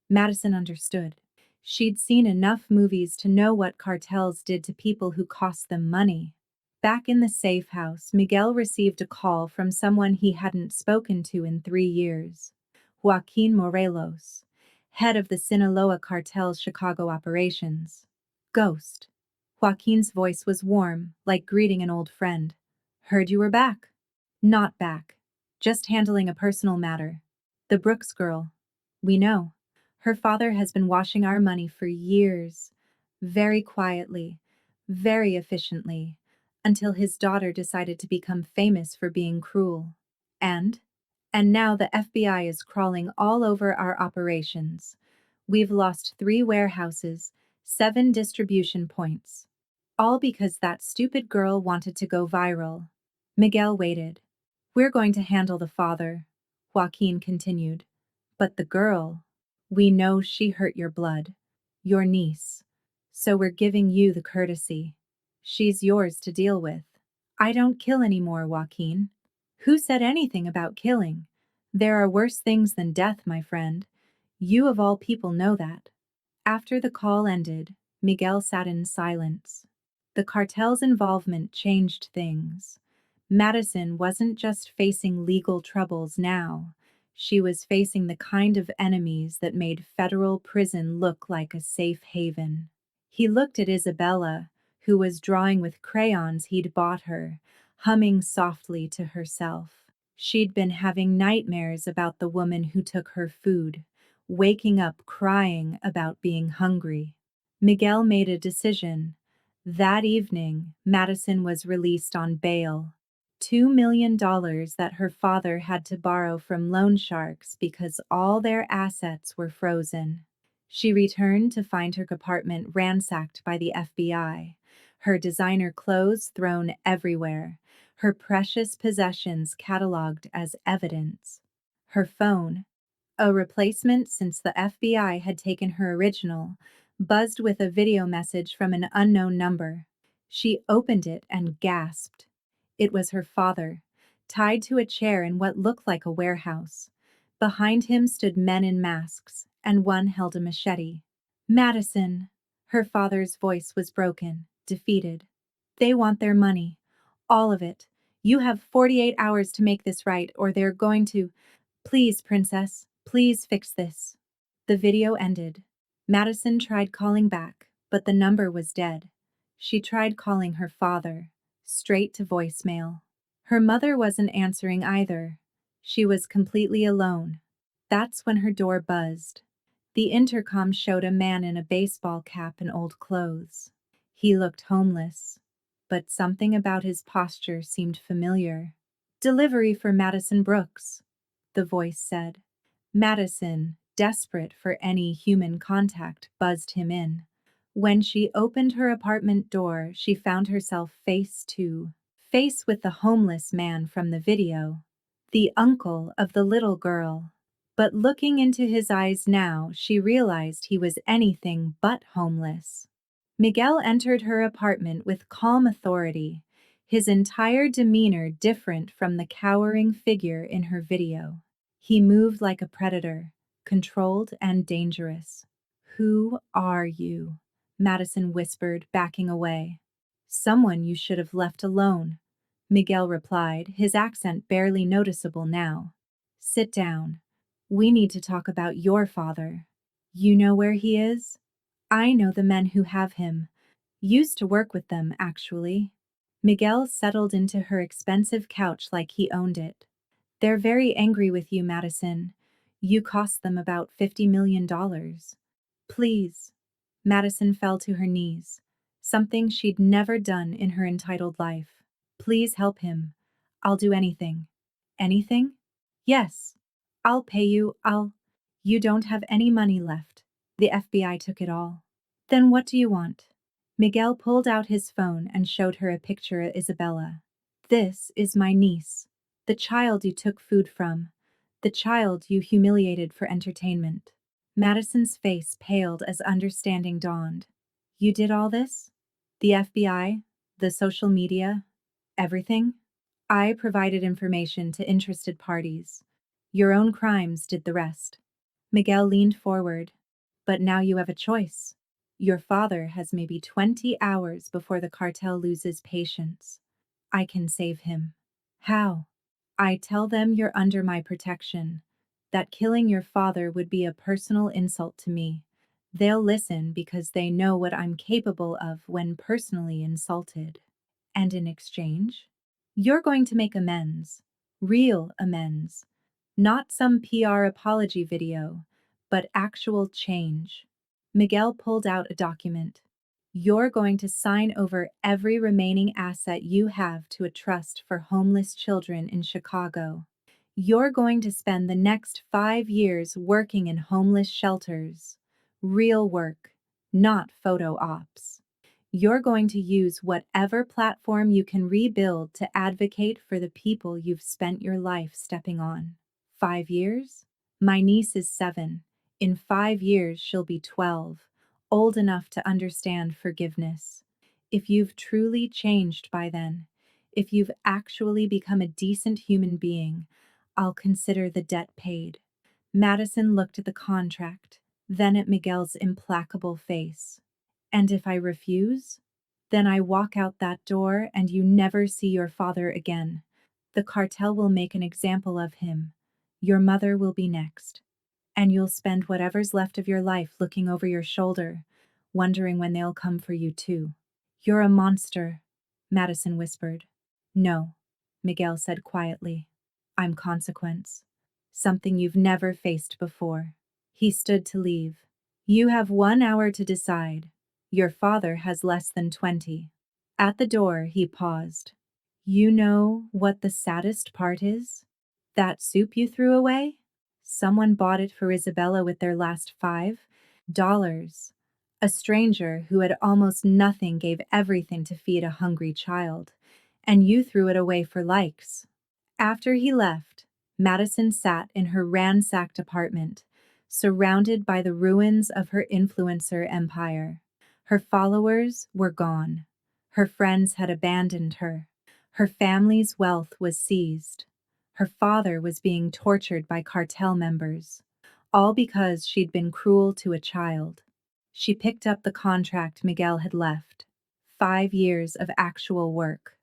Madison understood. She'd seen enough movies to know what cartels did to people who cost them money. Back in the safe house, Miguel received a call from someone he hadn't spoken to in 3 years. Joaquin Morelos, head of the Sinaloa cartel's Chicago operations. Ghost. Joaquin's voice was warm, like greeting an old friend. Heard you were back. Not back. Just handling a personal matter. The Brooks girl. We know. Her father has been washing our money for years. Very quietly. Very efficiently. Until his daughter decided to become famous for being cruel. And now the FBI is crawling all over our operations. We've lost 3 warehouses, 7 distribution points. All because that stupid girl wanted to go viral. Miguel waited. We're going to handle the father, Joaquin continued. But the girl, we know she hurt your blood, your niece. So we're giving you the courtesy. She's yours to deal with. I don't kill anymore, Joaquin. Who said anything about killing? There are worse things than death, my friend. You of all people know that. After the call ended, Miguel sat in silence. The cartel's involvement changed things. Madison wasn't just facing legal troubles now. She was facing the kind of enemies that made federal prison look like a safe haven. He looked at Isabella, who was drawing with crayons he'd bought her, humming softly to herself. She'd been having nightmares about the woman who took her food, waking up crying about being hungry. Miguel made a decision. That evening, Madison was released on bail. $2 million that her father had to borrow from loan sharks because all their assets were frozen. She returned to find her apartment ransacked by the FBI, her designer clothes thrown everywhere, her precious possessions catalogued as evidence. Her phone, a replacement since the FBI had taken her original, buzzed with a video message from an unknown number. She opened it and gasped. It was her father, tied to a chair in what looked like a warehouse. Behind him stood men in masks, and one held a machete. Madison! Her father's voice was broken, defeated. They want their money. All of it. You have 48 hours to make this right, or they're going to. Please, princess, please fix this. The video ended. Madison tried calling back, but the number was dead. She tried calling her father, straight to voicemail. Her mother wasn't answering either. She was completely alone. That's when her door buzzed. The intercom showed a man in a baseball cap and old clothes. He looked homeless, but something about his posture seemed familiar. Delivery for Madison Brooks, the voice said. Madison, desperate for any human contact, buzzed him in. When she opened her apartment door, she found herself face to face with the homeless man from the video, the uncle of the little girl. But looking into his eyes now, she realized he was anything but homeless. Miguel entered her apartment with calm authority, his entire demeanor different from the cowering figure in her video. He moved like a predator, controlled and dangerous. "Who are you?" Madison whispered, backing away. "Someone you should have left alone," Miguel replied, his accent barely noticeable now. "Sit down. We need to talk about your father. You know where he is? I know the men who have him. Used to work with them, actually." Miguel settled into her expensive couch like he owned it. "They're very angry with you, Madison. You cost them about $50 million. Please." Madison fell to her knees, something she'd never done in her entitled life. "Please help him. I'll do anything." "Anything?" "Yes. I'll pay you. You don't have any money left. The FBI took it all." "Then what do you want?" Miguel pulled out his phone and showed her a picture of Isabella. "This is my niece. The child you took food from. The child you humiliated for entertainment." Madison's face paled as understanding dawned. "You did all this? The FBI? The social media? Everything?" "I provided information to interested parties. Your own crimes did the rest." Miguel leaned forward. "But now you have a choice. Your father has maybe 20 hours before the cartel loses patience. I can save him." "How?" "I tell them you're under my protection, that killing your father would be a personal insult to me. They'll listen because they know what I'm capable of when personally insulted. And in exchange, you're going to make amends. Real amends. Not some PR apology video, but actual change." Miguel pulled out a document. "You're going to sign over every remaining asset you have to a trust for homeless children in Chicago. You're going to spend the next 5 years working in homeless shelters. Real work, not photo ops. You're going to use whatever platform you can rebuild to advocate for the people you've spent your life stepping on." 5 years? My niece is 7. In 5 years, she'll be 12, old enough to understand forgiveness. If you've truly changed by then, if you've actually become a decent human being, I'll consider the debt paid. Madison looked at the contract, then at Miguel's implacable face. "And if I refuse? Then I walk out that door and you never see your father again. The cartel will make an example of him. Your mother will be next. And you'll spend whatever's left of your life looking over your shoulder, wondering when they'll come for you too." "You're a monster," Madison whispered. "No," Miguel said quietly. "I'm consequence. Something you've never faced before." He stood to leave. "You have 1 hour to decide. Your father has less than 20. At the door, he paused. "You know what the saddest part is? That soup you threw away? Someone bought it for Isabella with their last $5. A stranger who had almost nothing gave everything to feed a hungry child, and you threw it away for likes." After he left, Madison sat in her ransacked apartment, surrounded by the ruins of her influencer empire. Her followers were gone. Her friends had abandoned her. Her family's wealth was seized. Her father was being tortured by cartel members, all because she'd been cruel to a child. She picked up the contract Miguel had left. 5 years of actual work.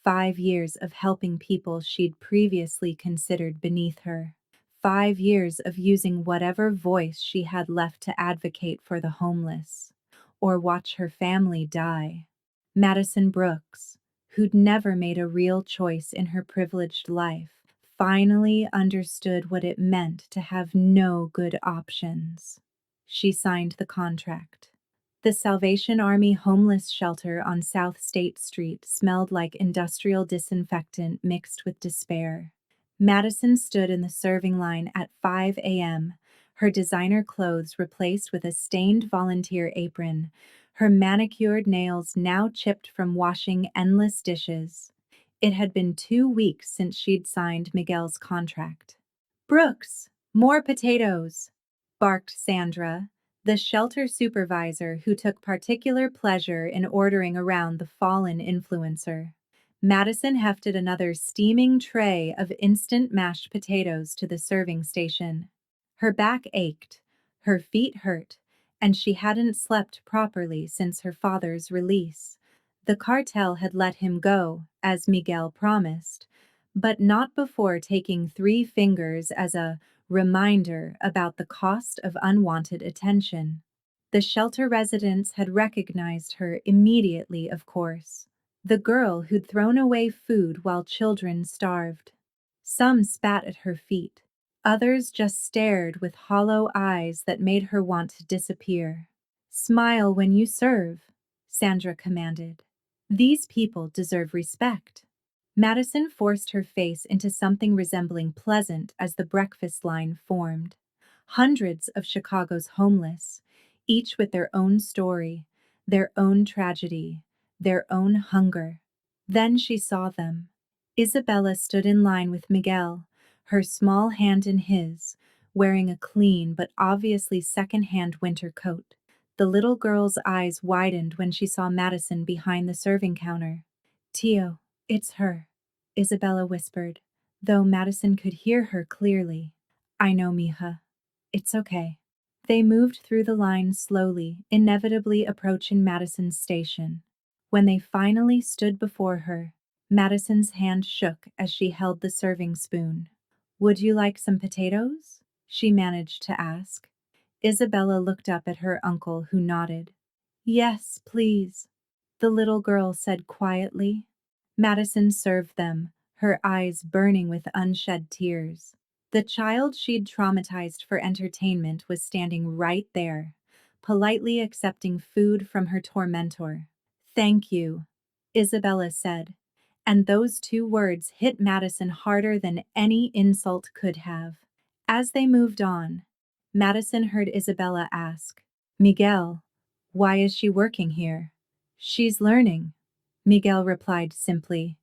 5 years of helping people she'd previously considered beneath her. 5 years of using whatever voice she had left to advocate for the homeless, or watch her family die. Madison Brooks, who'd never made a real choice in her privileged life, finally understood what it meant to have no good options. She signed the contract. The Salvation Army homeless shelter on South State Street smelled like industrial disinfectant mixed with despair. Madison stood in the serving line at 5 a.m., her designer clothes replaced with a stained volunteer apron, her manicured nails now chipped from washing endless dishes. It had been 2 weeks since she'd signed Miguel's contract. "Brooks, more potatoes," barked Sandra, the shelter supervisor who took particular pleasure in ordering around the fallen influencer. Madison hefted another steaming tray of instant mashed potatoes to the serving station. Her back ached, her feet hurt, and she hadn't slept properly since her father's release. The cartel had let him go, as Miguel promised, but not before taking 3 fingers as a reminder about the cost of unwanted attention. The shelter residents had recognized her immediately, of course. The girl who'd thrown away food while children starved. Some spat at her feet. Others just stared with hollow eyes that made her want to disappear. "Smile when you serve," Sandra commanded. "These people deserve respect." Madison forced her face into something resembling pleasant as the breakfast line formed. Hundreds of Chicago's homeless, each with their own story, their own tragedy, their own hunger. Then she saw them. Isabella stood in line with Miguel, her small hand in his, wearing a clean but obviously second-hand winter coat. The little girl's eyes widened when she saw Madison behind the serving counter. "Tio, it's her," Isabella whispered, though Madison could hear her clearly. "I know, mija. It's okay." They moved through the line slowly, inevitably approaching Madison's station. When they finally stood before her, Madison's hand shook as she held the serving spoon. "Would you like some potatoes?" she managed to ask. Isabella looked up at her uncle, who nodded. "Yes, please," the little girl said quietly. Madison served them, her eyes burning with unshed tears. The child she'd traumatized for entertainment was standing right there, politely accepting food from her tormentor. "Thank you," Isabella said, and those 2 words hit Madison harder than any insult could have. As they moved on, Madison heard Isabella ask, "Miguel, why is she working here?" "She's learning," Miguel replied simply.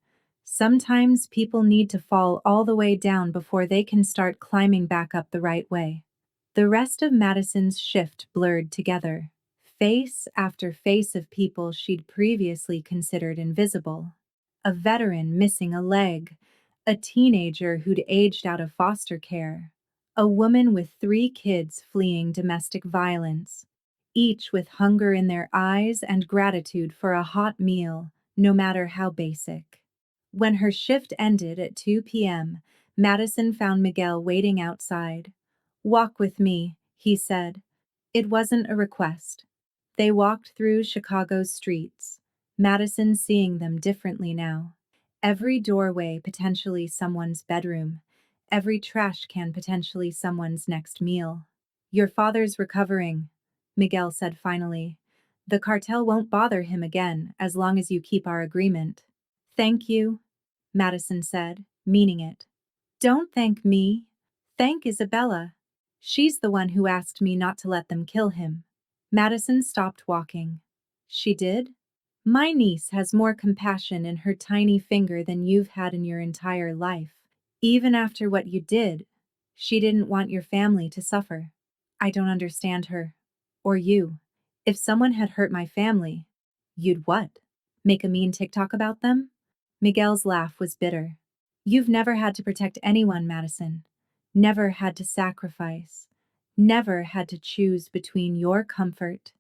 "Sometimes people need to fall all the way down before they can start climbing back up the right way." The rest of Madison's shift blurred together. Face after face of people she'd previously considered invisible. A veteran missing a leg, a teenager who'd aged out of foster care, a woman with 3 kids fleeing domestic violence, each with hunger in their eyes and gratitude for a hot meal, no matter how basic. When her shift ended at 2 p.m., Madison found Miguel waiting outside. "Walk with me," he said. It wasn't a request. They walked through Chicago's streets, Madison seeing them differently now. Every doorway potentially someone's bedroom, every trash can potentially someone's next meal. "Your father's recovering," Miguel said finally. "The cartel won't bother him again as long as you keep our agreement." "Thank you," Madison said, meaning it. "Don't thank me. Thank Isabella. She's the one who asked me not to let them kill him." Madison stopped walking. "She did? My niece has more compassion in her tiny finger than you've had in your entire life." Even after what you did, she didn't want your family to suffer. I don't understand her. Or you. If someone had hurt my family, you'd what? Make a mean TikTok about them? Miguel's laugh was bitter. You've never had to protect anyone, Madison. Never had to sacrifice. Never had to choose between your comfort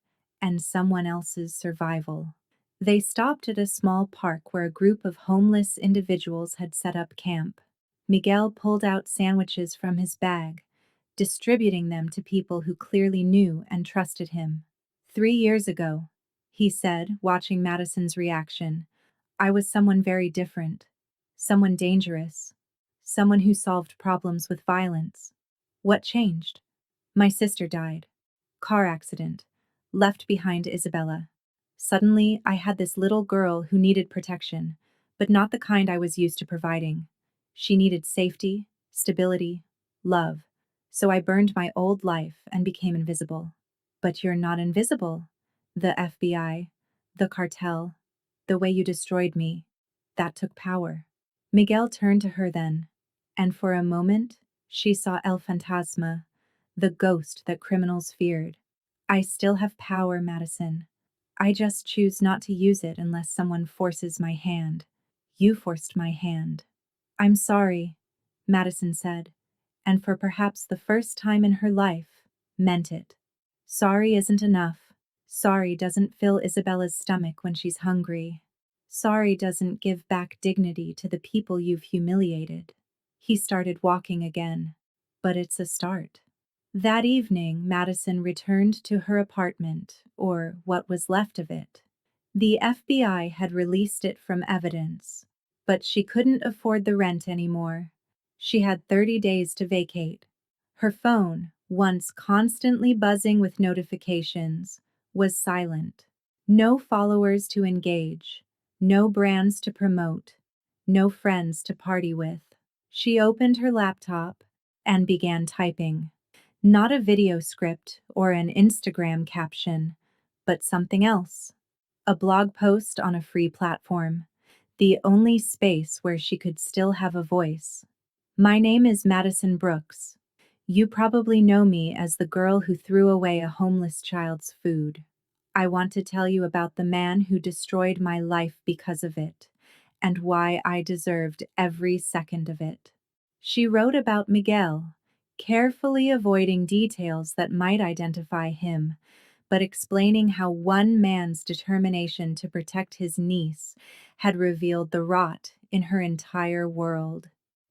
and someone else's survival. They stopped at a small park where a group of homeless individuals had set up camp. Miguel pulled out sandwiches from his bag, distributing them to people who clearly knew and trusted him. 3 years ago, he said, watching Madison's reaction, I was someone very different, someone dangerous, someone who solved problems with violence. What changed? My sister died. Car accident. Left behind Isabella. Suddenly, I had this little girl who needed protection, but not the kind I was used to providing. She needed safety, stability, love. So I burned my old life and became invisible. But you're not invisible. The FBI, the cartel, the way you destroyed me, that took power. Miguel turned to her then, and for a moment, she saw El Fantasma, the ghost that criminals feared. I still have power, Madison. I just choose not to use it unless someone forces my hand. You forced my hand. I'm sorry, Madison said, and for perhaps the first time in her life, meant it. Sorry isn't enough. Sorry doesn't fill Isabella's stomach when she's hungry. Sorry doesn't give back dignity to the people you've humiliated. He started walking again. But it's a start. That evening, Madison returned to her apartment, or what was left of it. The FBI had released it from evidence, but she couldn't afford the rent anymore. She had 30 days to vacate. Her phone, once constantly buzzing with notifications, was silent. No followers to engage, no brands to promote, no friends to party with. She opened her laptop and began typing. Not a video script or an Instagram caption, but something else. A blog post on a free platform, the only space where she could still have a voice. My name is Madison Brooks. You probably know me as the girl who threw away a homeless child's food. I want to tell you about the man who destroyed my life because of it, and why I deserved every second of it. She wrote about Miguel, carefully avoiding details that might identify him, but explaining how one man's determination to protect his niece had revealed the rot in her entire world.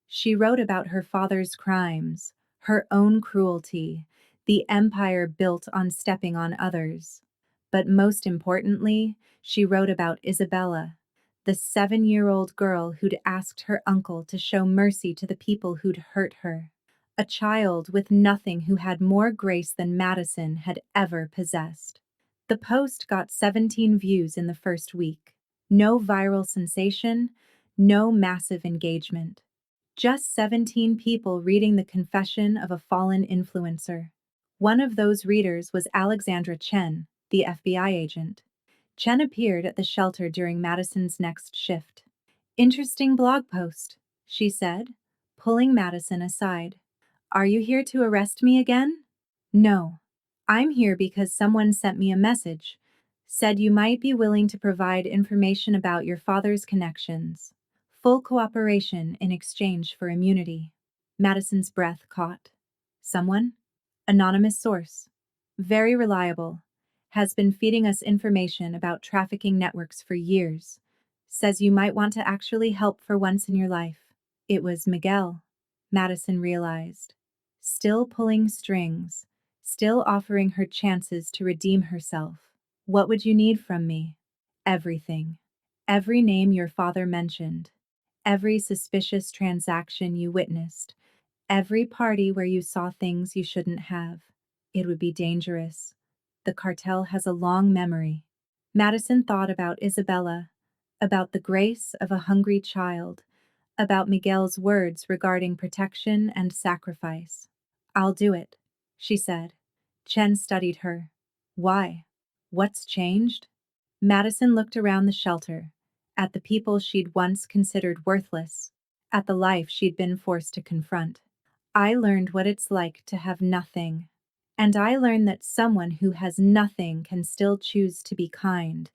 She wrote about her father's crimes, her own cruelty, the empire built on stepping on others. But most importantly, she wrote about Isabella, the 7-year-old girl who'd asked her uncle to show mercy to the people who'd hurt her. A child with nothing who had more grace than Madison had ever possessed. The post got 17 views in the first week. No viral sensation, no massive engagement. Just 17 people reading the confession of a fallen influencer. One of those readers was Alexandra Chen, the FBI agent. Chen appeared at the shelter during Madison's next shift. Interesting blog post, she said, pulling Madison aside. Are you here to arrest me again? No. I'm here because someone sent me a message, said you might be willing to provide information about your father's connections. Full cooperation in exchange for immunity. Madison's breath caught. Someone? Anonymous source. Very reliable. Has been feeding us information about trafficking networks for years. Says you might want to actually help for once in your life. It was Miguel, Madison realized. Still pulling strings, still offering her chances to redeem herself. What would you need from me? Everything. Every name your father mentioned. Every suspicious transaction you witnessed. Every party where you saw things you shouldn't have. It would be dangerous. The cartel has a long memory. Madison thought about Isabella, about the grace of a hungry child, about Miguel's words regarding protection and sacrifice. I'll do it, she said. Chen studied her. Why? What's changed? Madison looked around the shelter, at the people she'd once considered worthless, at the life she'd been forced to confront. I learned what it's like to have nothing. And I learned that someone who has nothing can still choose to be kind.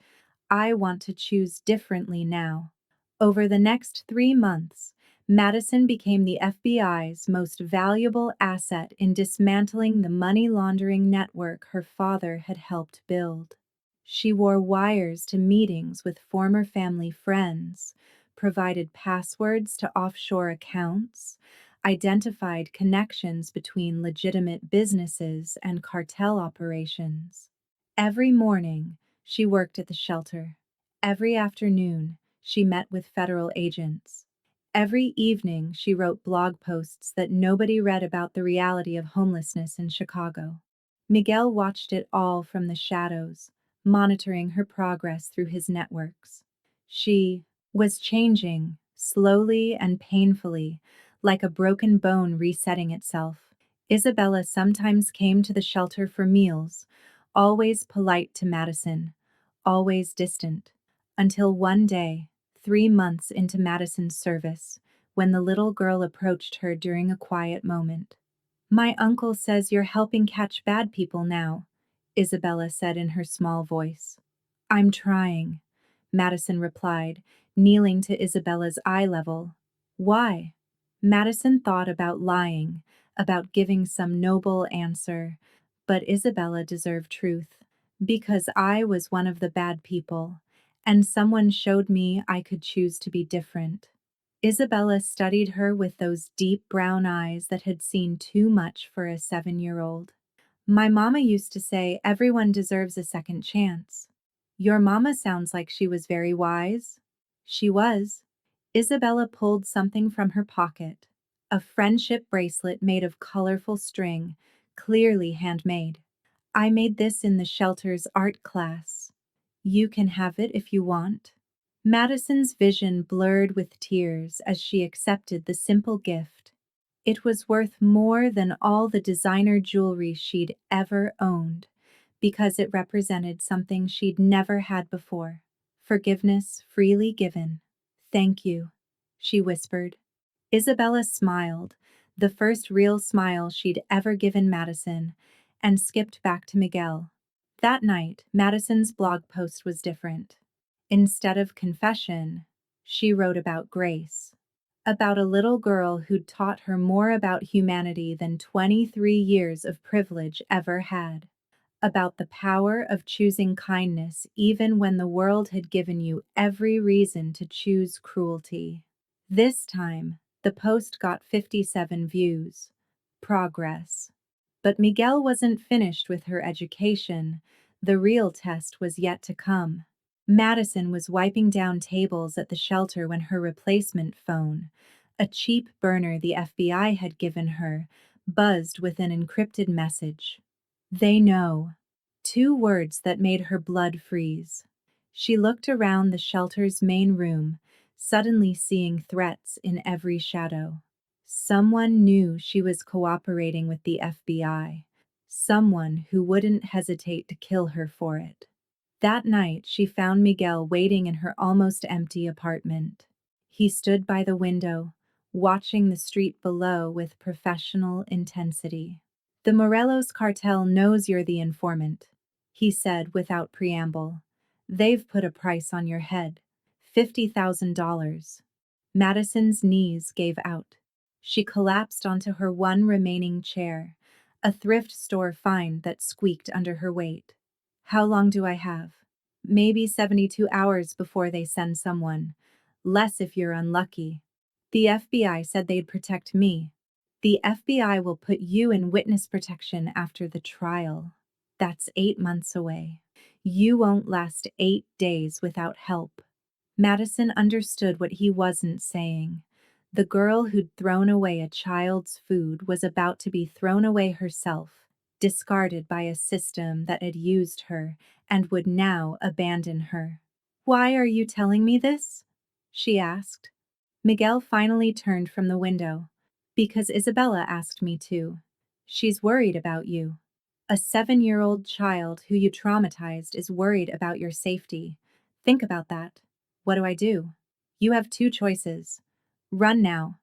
I want to choose differently now. Over the next 3 months, Madison became the FBI's most valuable asset in dismantling the money laundering network her father had helped build. She wore wires to meetings with former family friends, provided passwords to offshore accounts, identified connections between legitimate businesses and cartel operations. Every morning, she worked at the shelter. Every afternoon, she met with federal agents. Every evening, she wrote blog posts that nobody read about the reality of homelessness in Chicago. Miguel watched it all from the shadows, monitoring her progress through his networks. She was changing, slowly and painfully, like a broken bone resetting itself. Isabella sometimes came to the shelter for meals, always polite to Madison, always distant, until one day, 3 months into Madison's service, when the little girl approached her during a quiet moment. "My uncle says you're helping catch bad people now," Isabella said in her small voice. "I'm trying," Madison replied, kneeling to Isabella's eye level. "Why?" Madison thought about lying, about giving some noble answer, but Isabella deserved truth. "Because I was one of the bad people, and someone showed me I could choose to be different." Isabella studied her with those deep brown eyes that had seen too much for a 7-year-old. "My mama used to say everyone deserves a second chance." "Your mama sounds like she was very wise." "She was." Isabella pulled something from her pocket, a friendship bracelet made of colorful string, clearly handmade. "I made this in the shelter's art class. You can have it if you want." Madison's vision blurred with tears as she accepted the simple gift. It was worth more than all the designer jewelry she'd ever owned, because it represented something she'd never had before: forgiveness freely given. "Thank you," she whispered. Isabella smiled, the first real smile she'd ever given Madison, and skipped back to Miguel. That night, Madison's blog post was different. Instead of confession, she wrote about grace, about a little girl who'd taught her more about humanity than 23 years of privilege ever had, about the power of choosing kindness even when the world had given you every reason to choose cruelty. This time, the post got 57 views. Progress. But Miguel wasn't finished with her education. The real test was yet to come. Madison was wiping down tables at the shelter when her replacement phone, a cheap burner the FBI had given her, buzzed with an encrypted message. "They know." 2 words that made her blood freeze. She looked around the shelter's main room, suddenly seeing threats in every shadow. Someone knew she was cooperating with the FBI. Someone who wouldn't hesitate to kill her for it. That night, she found Miguel waiting in her almost empty apartment. He stood by the window, watching the street below with professional intensity. "The Morelos cartel knows you're the informant," he said without preamble. "They've put a price on your head: $50,000. Madison's knees gave out. She collapsed onto her one remaining chair, a thrift store find that squeaked under her weight. "How long do I have?" "Maybe 72 hours before they send someone. Less if you're unlucky." "The FBI said they'd protect me." "The FBI will put you in witness protection after the trial. That's 8 months away. You won't last 8 days without help." Madison understood what he wasn't saying. The girl who'd thrown away a child's food was about to be thrown away herself, discarded by a system that had used her and would now abandon her. "Why are you telling me this?" she asked. Miguel finally turned from the window. "Because Isabella asked me to. She's worried about you. A 7-year-old child who you traumatized is worried about your safety. Think about that. What do I do? You have 2 choices. Run now.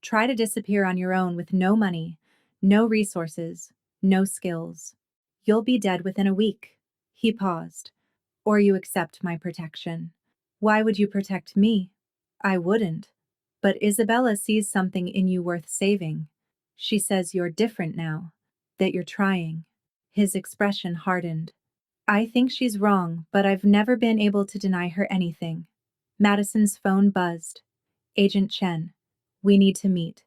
Try to disappear on your own with no money, no resources, no skills. You'll be dead within a week." He paused. "Or you accept my protection." "Why would you protect me?" "I wouldn't. But Isabella sees something in you worth saving. She says you're different now, that you're trying." His expression hardened. "I think she's wrong, but I've never been able to deny her anything." Madison's phone buzzed. "Agent Chen, we need to meet.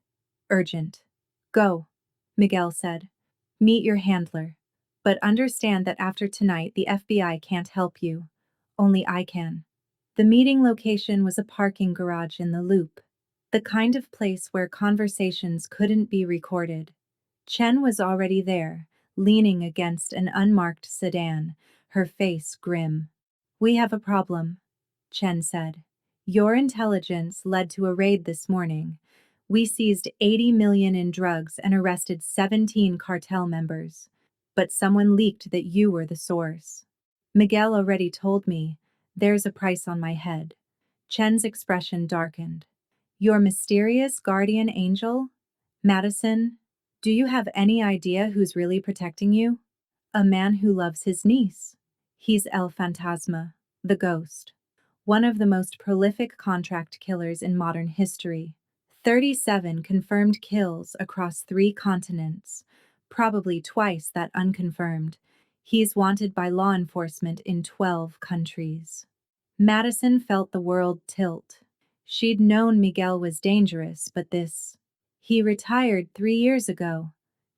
Urgent." "Go," Miguel said. "Meet your handler. But understand that after tonight the FBI can't help you. Only I can." The meeting location was a parking garage in the Loop, the kind of place where conversations couldn't be recorded. Chen was already there, leaning against an unmarked sedan, her face grim. "We have a problem," Chen said. "Your intelligence led to a raid this morning. We seized 80 million in drugs and arrested 17 cartel members. But someone leaked that you were the source." "Miguel already told me. There's a price on my head." Chen's expression darkened. "Your mysterious guardian angel? Madison, do you have any idea who's really protecting you?" "A man who loves his niece. He's El Fantasma, the ghost. One of the most prolific contract killers in modern history. 37 confirmed kills across 3 continents, probably twice that unconfirmed. He's wanted by law enforcement in 12 countries." Madison felt the world tilt. She'd known Miguel was dangerous, but this. "He retired 3 years ago,"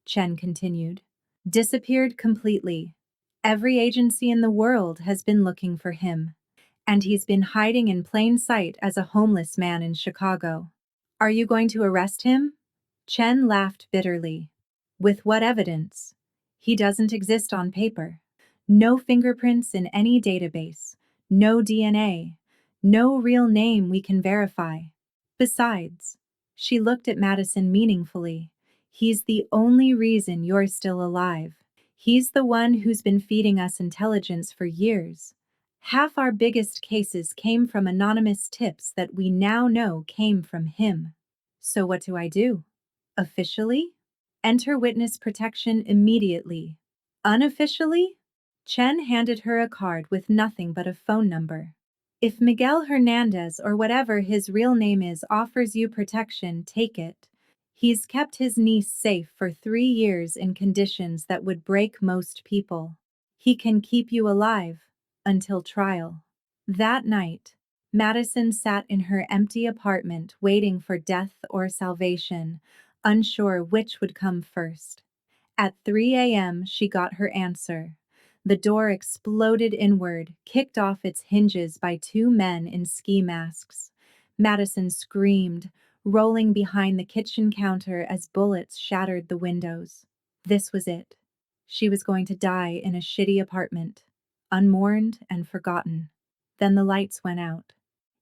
Chen continued. "Disappeared completely. Every agency in the world has been looking for him. And he's been hiding in plain sight as a homeless man in Chicago." "Are you going to arrest him?" Chen laughed bitterly. "With what evidence? He doesn't exist on paper. No fingerprints in any database. No DNA. No real name we can verify. Besides," she looked at Madison meaningfully, "he's the only reason you're still alive. He's the one who's been feeding us intelligence for years. Half our biggest cases came from anonymous tips that we now know came from him. So what do I do? Officially? Enter witness protection immediately. Unofficially?" Chen handed her a card with nothing but a phone number. "If Miguel Hernandez or whatever his real name is offers you protection, take it. He's kept his niece safe for 3 years in conditions that would break most people. He can keep you alive. Until trial." That night, Madison sat in her empty apartment waiting for death or salvation, unsure which would come first. At 3 a.m., she got her answer. The door exploded inward, kicked off its hinges by 2 men in ski masks. Madison screamed, rolling behind the kitchen counter as bullets shattered the windows. This was it. She was going to die in a shitty apartment, unmourned and forgotten. Then the lights went out.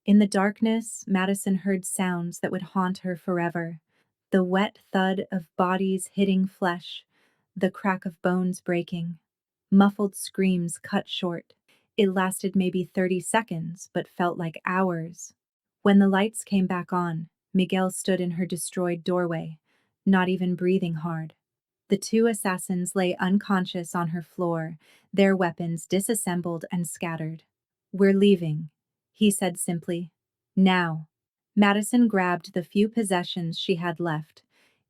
In the darkness, Madison heard sounds that would haunt her forever. The wet thud of bodies hitting flesh, the crack of bones breaking. Muffled screams cut short. It lasted maybe 30 seconds, but felt like hours. When the lights came back on, Miguel stood in her destroyed doorway, not even breathing hard. The 2 assassins lay unconscious on her floor, their weapons disassembled and scattered. "We're leaving," he said simply. "Now." Madison grabbed the few possessions she had left: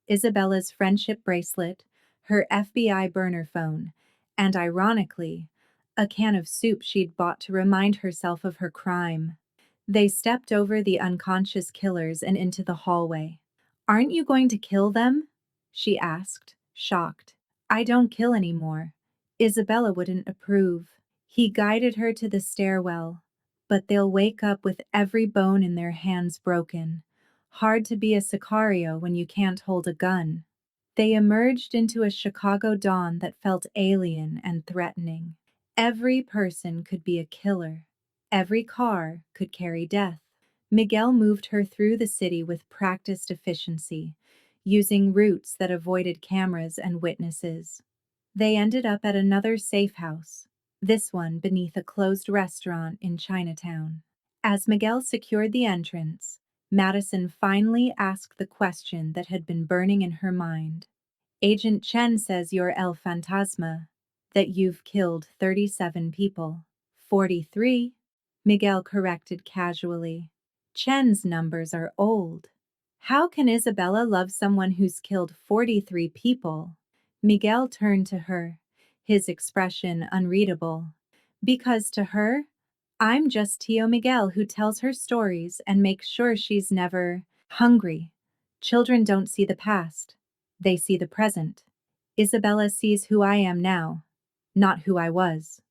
Isabella's friendship bracelet, her FBI burner phone, and ironically, a can of soup she'd bought to remind herself of her crime. They stepped over the unconscious killers and into the hallway. "Aren't you going to kill them?" she asked, shocked. "I don't kill anymore. Isabella wouldn't approve." He guided her to the stairwell. "But they'll wake up with every bone in their hands broken. Hard to be a sicario when you can't hold a gun." They emerged into a Chicago dawn that felt alien and threatening. Every person could be a killer. Every car could carry death. Miguel moved her through the city with practiced efficiency, using routes that avoided cameras and witnesses. They ended up at another safe house, this one beneath a closed restaurant in Chinatown. As Miguel secured the entrance, Madison finally asked the question that had been burning in her mind. Agent Chen says you're El Fantasma, that you've killed 37 people. 43? Miguel corrected casually. Chen's numbers are old. How can Isabella love someone who's killed 43 people? Miguel turned to her, his expression unreadable. Because to her, I'm just Tio Miguel who tells her stories and makes sure she's never hungry. Children don't see the past. They see the present. Isabella sees who I am now, not who I was.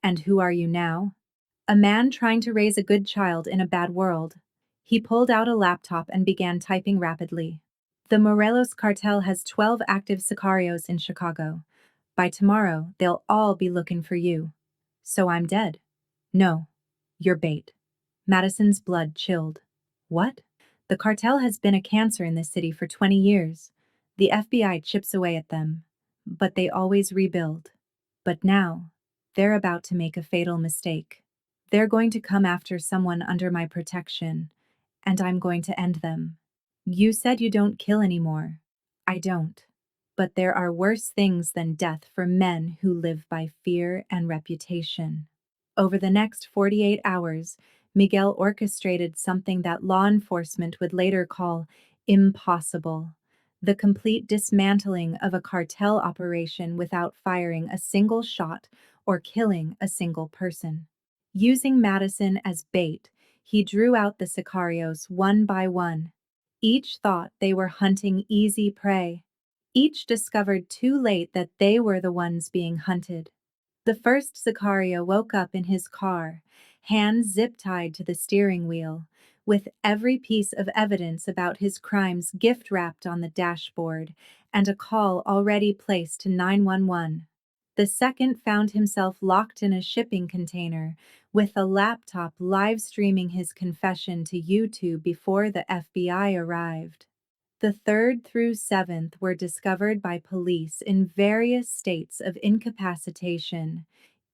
And who are you now? A man trying to raise a good child in a bad world. He pulled out a laptop and began typing rapidly. The Morelos cartel has 12 active sicarios in Chicago. By tomorrow, they'll all be looking for you. So I'm dead. No, you're bait. Madison's blood chilled. What? The cartel has been a cancer in this city for 20 years. The FBI chips away at them, but they always rebuild. But now, they're about to make a fatal mistake. They're going to come after someone under my protection, and I'm going to end them. You said you don't kill anymore. I don't. But there are worse things than death for men who live by fear and reputation. Over the next 48 hours, Miguel orchestrated something that law enforcement would later call impossible: the complete dismantling of a cartel operation without firing a single shot or killing a single person. Using Madison as bait, he drew out the sicarios one by one. Each thought they were hunting easy prey. Each discovered too late that they were the ones being hunted. The first Sicario woke up in his car, hands zip-tied to the steering wheel, with every piece of evidence about his crimes gift-wrapped on the dashboard and a call already placed to 911. The second found himself locked in a shipping container, with a laptop live-streaming his confession to YouTube before the FBI arrived. The third through seventh were discovered by police in various states of incapacitation,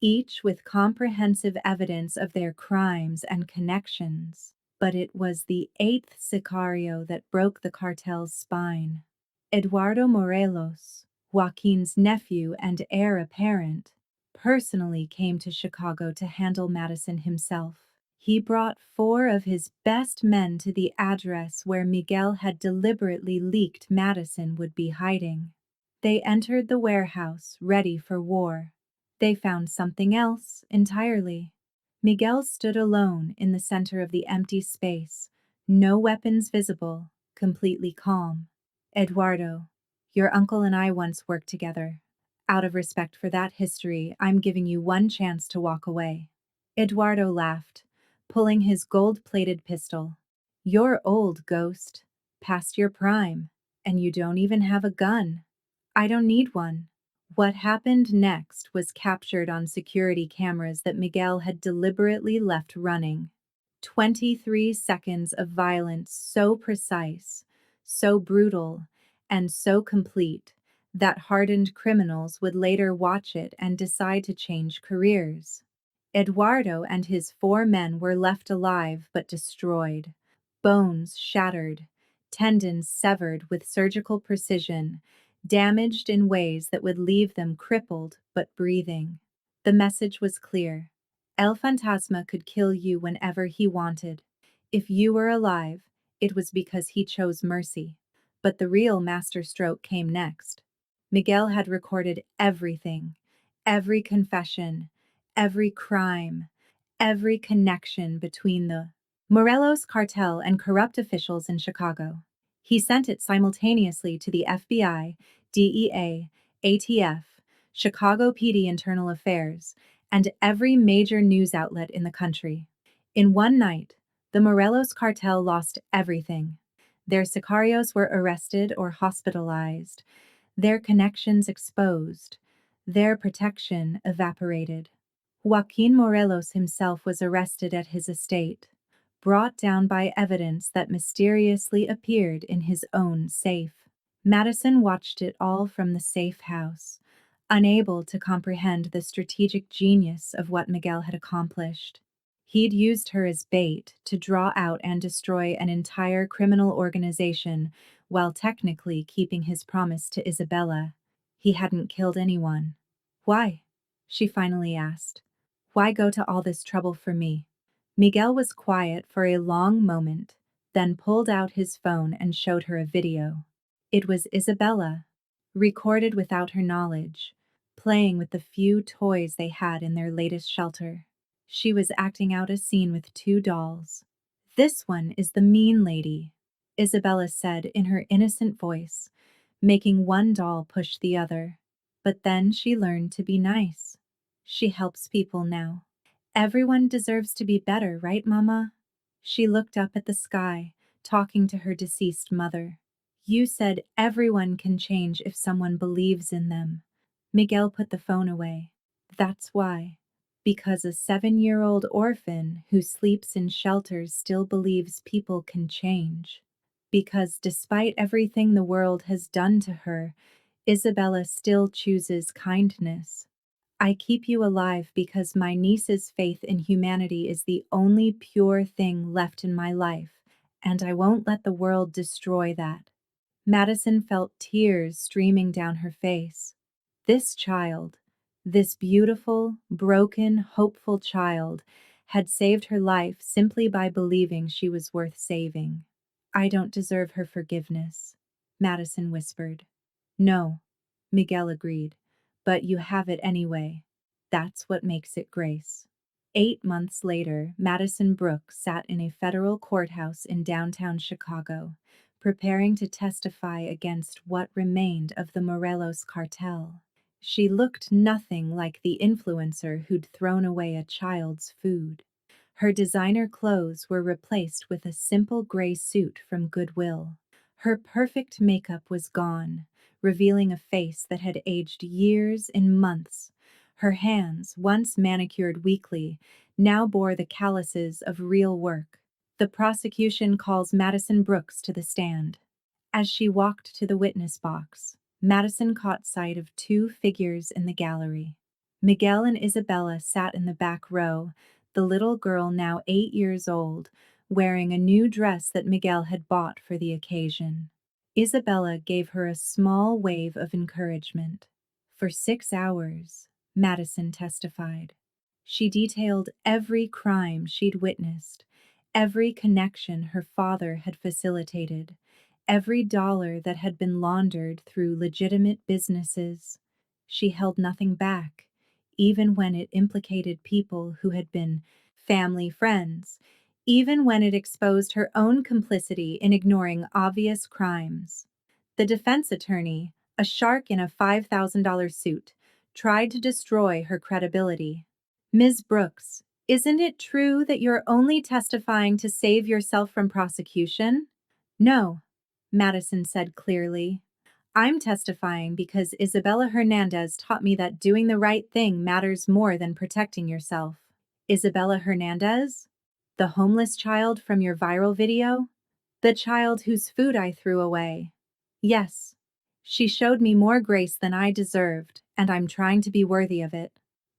each with comprehensive evidence of their crimes and connections. But it was the eighth sicario that broke the cartel's spine. Eduardo Morelos, Joaquin's nephew and heir apparent, personally came to Chicago to handle Madison himself. He brought 4 of his best men to the address where Miguel had deliberately leaked Madison would be hiding. They entered the warehouse, ready for war. They found something else entirely. Miguel stood alone in the center of the empty space, no weapons visible, completely calm. Eduardo, your uncle and I once worked together. Out of respect for that history, I'm giving you one chance to walk away. Eduardo laughed, pulling his gold-plated pistol. You're old, Ghost, past your prime, and you don't even have a gun. I don't need one. What happened next was captured on security cameras that Miguel had deliberately left running. 23 seconds of violence so precise, so brutal, and so complete that hardened criminals would later watch it and decide to change careers. Eduardo and his 4 men were left alive but destroyed, bones shattered, tendons severed with surgical precision, damaged in ways that would leave them crippled but breathing. The message was clear. El Fantasma could kill you whenever he wanted. If you were alive, it was because he chose mercy. But the real masterstroke came next. Miguel had recorded everything, every confession, every crime, every connection between the Morelos cartel and corrupt officials in Chicago. He sent it simultaneously to the FBI, DEA, ATF, Chicago PD Internal Affairs, and every major news outlet in the country. In one night, the Morelos cartel lost everything. Their sicarios were arrested or hospitalized, their connections exposed, their protection evaporated. Joaquin Morelos himself was arrested at his estate, brought down by evidence that mysteriously appeared in his own safe. Madison watched it all from the safe house, unable to comprehend the strategic genius of what Miguel had accomplished. He'd used her as bait to draw out and destroy an entire criminal organization while technically keeping his promise to Isabella. He hadn't killed anyone. Why? She finally asked. Why go to all this trouble for me? Miguel was quiet for a long moment, then pulled out his phone and showed her a video. It was Isabella, recorded without her knowledge, playing with the few toys they had in their latest shelter. She was acting out a scene with two dolls. This one is the mean lady, Isabella said in her innocent voice, making one doll push the other. But then she learned to be nice. She helps people now. Everyone deserves to be better, right, Mama? She looked up at the sky, talking to her deceased mother. You said everyone can change if someone believes in them. Miguel put the phone away. That's why. Because a 7-year-old orphan who sleeps in shelters still believes people can change. Because despite everything the world has done to her, Isabella still chooses kindness. I keep you alive because my niece's faith in humanity is the only pure thing left in my life, and I won't let the world destroy that. Madison felt tears streaming down her face. This child, this beautiful, broken, hopeful child, had saved her life simply by believing she was worth saving. I don't deserve her forgiveness, Madison whispered. No, Miguel agreed, but you have it anyway. That's what makes it grace. 8 months later, Madison Brooks sat in a federal courthouse in downtown Chicago, preparing to testify against what remained of the Morelos cartel. She looked nothing like the influencer who'd thrown away a child's food. Her designer clothes were replaced with a simple gray suit from Goodwill. Her perfect makeup was gone, revealing a face that had aged years in months. Her hands, once manicured weekly, now bore the calluses of real work. The prosecution calls Madison Brooks to the stand. As she walked to the witness box, Madison caught sight of two figures in the gallery. Miguel and Isabella sat in the back row, the little girl now 8 years old, wearing a new dress that Miguel had bought for the occasion. Isabella gave her a small wave of encouragement. For 6 hours, Madison testified. She detailed every crime she'd witnessed, every connection her father had facilitated, every dollar that had been laundered through legitimate businesses. She held nothing back, even when it implicated people who had been family friends, even when it exposed her own complicity in ignoring obvious crimes. The defense attorney, a shark in a $5,000 suit, tried to destroy her credibility. Ms. Brooks, isn't it true that you're only testifying to save yourself from prosecution? No, Madison said clearly. I'm testifying because Isabella Hernandez taught me that doing the right thing matters more than protecting yourself. Isabella Hernandez? The homeless child from your viral video? The child whose food I threw away? Yes. She showed me more grace than I deserved, and I'm trying to be worthy of it.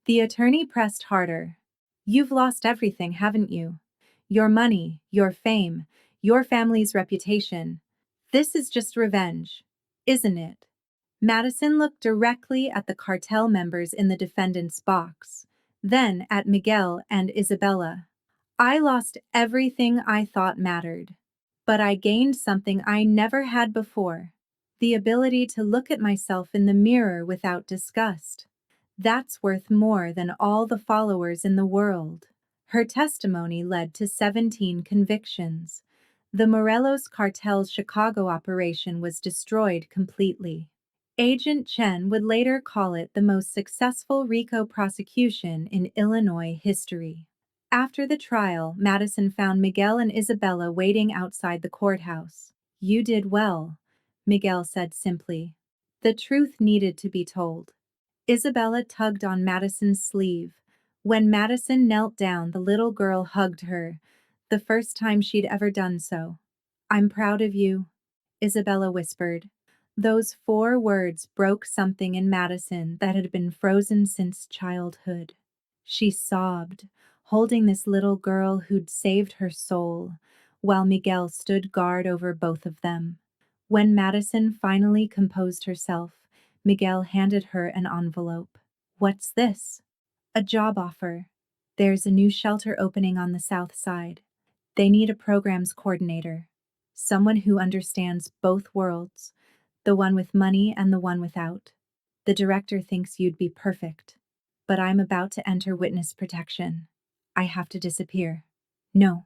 The attorney pressed harder. You've lost everything, haven't you? Your money, your fame, your family's reputation. This is just revenge, isn't it? Madison looked directly at the cartel members in the defendant's box, then at Miguel and Isabella. I lost everything I thought mattered, but I gained something I never had before, the ability to look at myself in the mirror without disgust. That's worth more than all the followers in the world. Her testimony led to 17 convictions. The Morelos cartel's Chicago operation was destroyed completely. Agent Chen would later call it the most successful RICO prosecution in Illinois history. After the trial, Madison found Miguel and Isabella waiting outside the courthouse. You did well, Miguel said simply. The truth needed to be told. Isabella tugged on Madison's sleeve. When Madison knelt down, the little girl hugged her, the first time she'd ever done so. I'm proud of you, Isabella whispered. Those 4 words broke something in Madison that had been frozen since childhood. She sobbed, holding this little girl who'd saved her soul, while Miguel stood guard over both of them. When Madison finally composed herself, Miguel handed her an envelope. "What's this?" "A job offer. There's a new shelter opening on the south side. They need a programs coordinator, someone who understands both worlds, the one with money and the one without. The director thinks you'd be perfect, but I'm about to enter witness protection. I have to disappear." "No,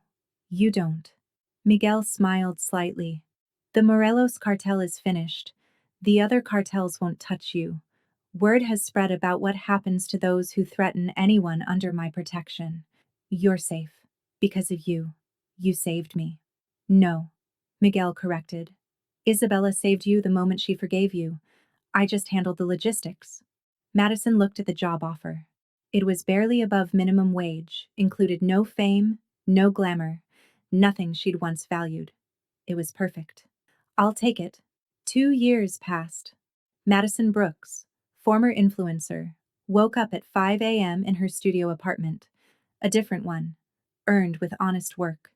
you don't." Miguel smiled slightly. "The Morelos cartel is finished. The other cartels won't touch you. Word has spread about what happens to those who threaten anyone under my protection. You're safe. Because of you. You saved me." "No," Miguel corrected. "Isabella saved you the moment she forgave you. I just handled the logistics." Madison looked at the job offer. It was barely above minimum wage, included no fame, no glamour, nothing she'd once valued. It was perfect. "I'll take it." 2 years passed. Madison Brooks, former influencer, woke up at 5 a.m. in her studio apartment. A different one, earned with honest work.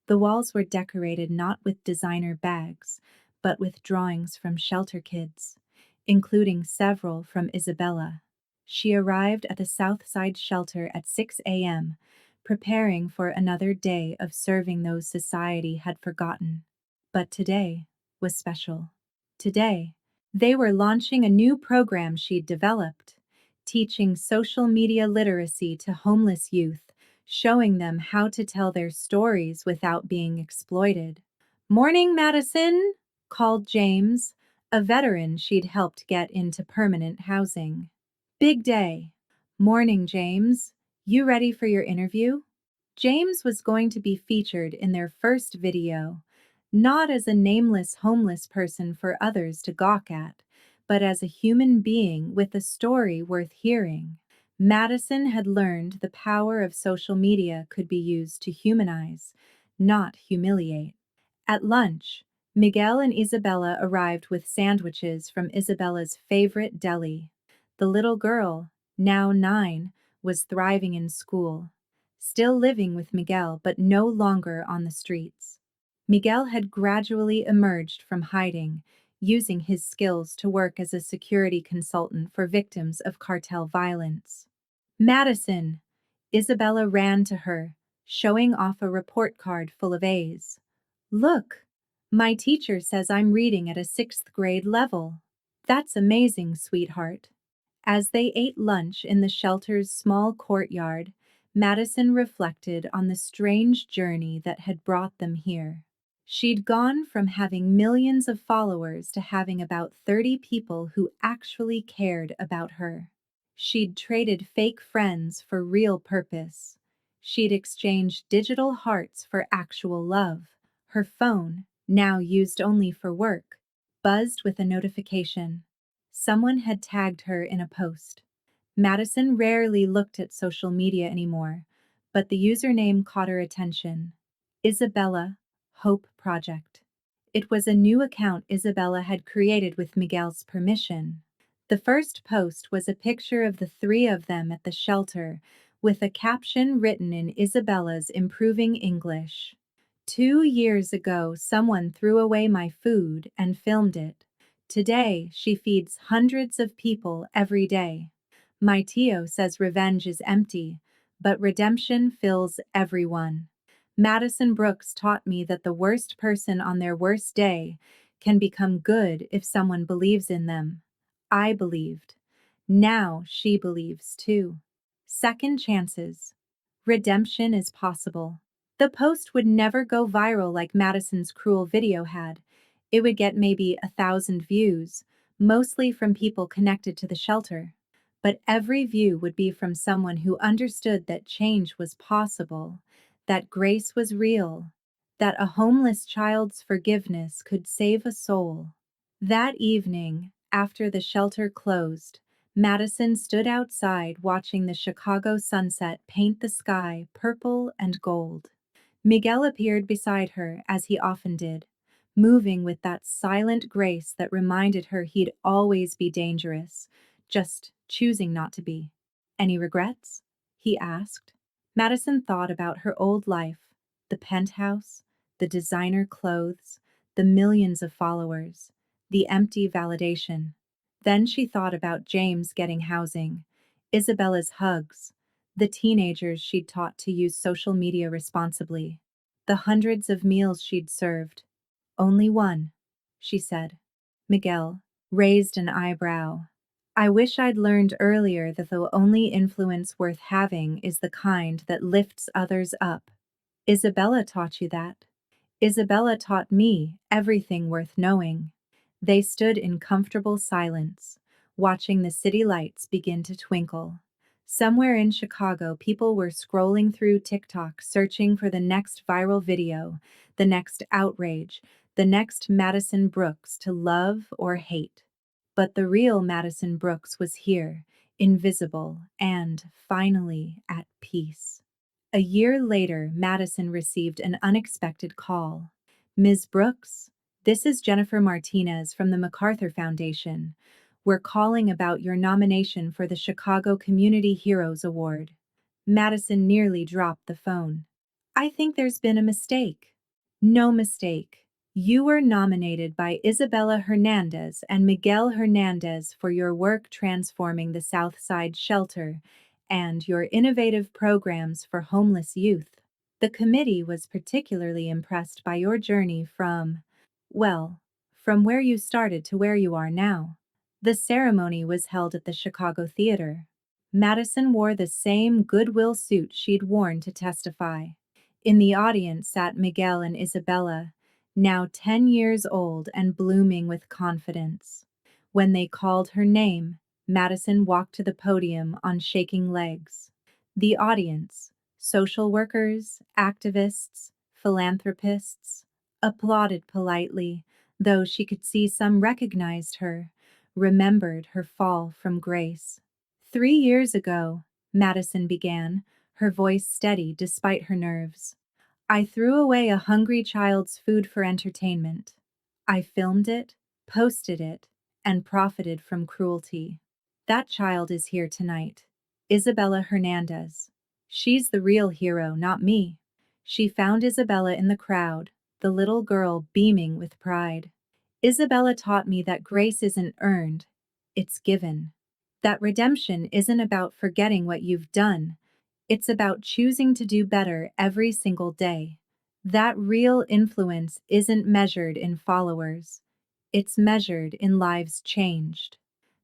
The walls were decorated not with designer bags, but with drawings from shelter kids, including several from Isabella. She arrived at the South Side shelter at 6 a.m., preparing for another day of serving those society had forgotten. But today was special. Today, they were launching a new program she'd developed, teaching social media literacy to homeless youth, showing them how to tell their stories without being exploited. "Morning, Madison," called James, a veteran she'd helped get into permanent housing. "Big day." "Morning, James. You ready for your interview?" James was going to be featured in their first video, not as a nameless homeless person for others to gawk at, but as a human being with a story worth hearing. Madison had learned the power of social media could be used to humanize, not humiliate. At lunch, Miguel and Isabella arrived with sandwiches from Isabella's favorite deli. The little girl, now 9, was thriving in school, still living with Miguel but no longer on the streets. Miguel had gradually emerged from hiding, using his skills to work as a security consultant for victims of cartel violence. "Madison!" Isabella ran to her, showing off a report card full of A's. "Look, my teacher says I'm reading at a 6th grade level." "That's amazing, sweetheart." As they ate lunch in the shelter's small courtyard, Madison reflected on the strange journey that had brought them here. She'd gone from having millions of followers to having about 30 people who actually cared about her. She'd traded fake friends for real purpose. She'd exchanged digital hearts for actual love. Her phone, now used only for work, buzzed with a notification. Someone had tagged her in a post. Madison rarely looked at social media anymore, but the username caught her attention. Isabella, Hope Project. It was a new account Isabella had created with Miguel's permission. The first post was a picture of the three of them at the shelter, with a caption written in Isabella's improving English. 2 years ago, someone threw away my food and filmed it. Today, she feeds hundreds of people every day. My Tio says revenge is empty, but redemption fills everyone. Madison Brooks taught me that the worst person on their worst day can become good if someone believes in them. I believed. Now she believes too. Second chances. Redemption is possible. The post would never go viral like Madison's cruel video had. It would get maybe 1,000 views, mostly from people connected to the shelter. But every view would be from someone who understood that change was possible, that grace was real, that a homeless child's forgiveness could save a soul. That evening, after the shelter closed, Madison stood outside watching the Chicago sunset paint the sky purple and gold. Miguel appeared beside her, as he often did, moving with that silent grace that reminded her he'd always be dangerous, just choosing not to be. "Any regrets?" he asked. Madison thought about her old life, the penthouse, the designer clothes, the millions of followers, the empty validation. Then she thought about James getting housing, Isabella's hugs, the teenagers she'd taught to use social media responsibly, the hundreds of meals she'd served. Only one, she said. Miguel raised an eyebrow. I wish I'd learned earlier that the only influence worth having is the kind that lifts others up. Isabella taught you that. Isabella taught me everything worth knowing. They stood in comfortable silence, watching the city lights begin to twinkle. Somewhere in Chicago, people were scrolling through TikTok searching for the next viral video, the next outrage, the next Madison Brooks to love or hate. But the real Madison Brooks was here, invisible and, finally, at peace. A year later, Madison received an unexpected call. Ms. Brooks, this is Jennifer Martinez from the MacArthur Foundation. We're calling about your nomination for the Chicago Community Heroes Award. Madison nearly dropped the phone. I think there's been a mistake. No mistake. You were nominated by Isabella Hernandez and Miguel Hernandez for your work transforming the South Side Shelter and your innovative programs for homeless youth. The committee was particularly impressed by your journey well, from where you started to where you are now. The ceremony was held at the Chicago Theater. Madison wore the same Goodwill suit she'd worn to testify. In the audience sat Miguel and Isabella, now 10 years old and blooming with confidence. When they called her name, Madison walked to the podium on shaking legs. The audience, social workers, activists, philanthropists, applauded politely, though she could see some recognized her, remembered her fall from grace. 3 years ago, Madison began, her voice steady despite her nerves. I threw away a hungry child's food for entertainment. I filmed it, posted it, and profited from cruelty. That child is here tonight. Isabella Hernandez. She's the real hero, not me. She found Isabella in the crowd, the little girl beaming with pride. Isabella taught me that grace isn't earned, it's given. That redemption isn't about forgetting what you've done, it's about choosing to do better every single day. That real influence isn't measured in followers, it's measured in lives changed.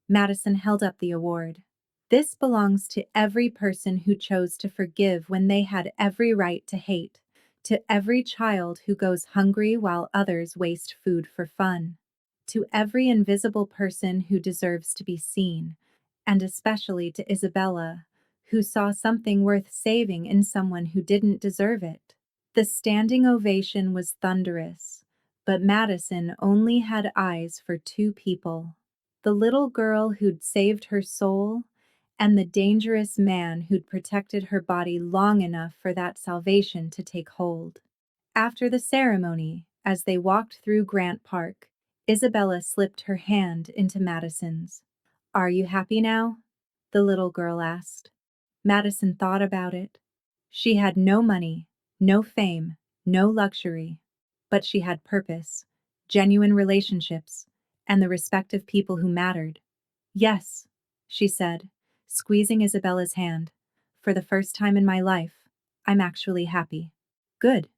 Madison held up the award. This belongs to every person who chose to forgive when they had every right to hate, to every child who goes hungry while others waste food for fun, to every invisible person who deserves to be seen, and especially to Isabella, who saw something worth saving in someone who didn't deserve it. The standing ovation was thunderous, but Madison only had eyes for two people: the little girl who'd saved her soul, and the dangerous man who'd protected her body long enough for that salvation to take hold. After the ceremony, as they walked through Grant Park, Isabella slipped her hand into Madison's. Are you happy now? The little girl asked. Madison thought about it. She had no money, no fame, no luxury, but she had purpose, genuine relationships, and the respect of people who mattered. Yes, she said, squeezing Isabella's hand. For the first time in my life, I'm actually happy. Good,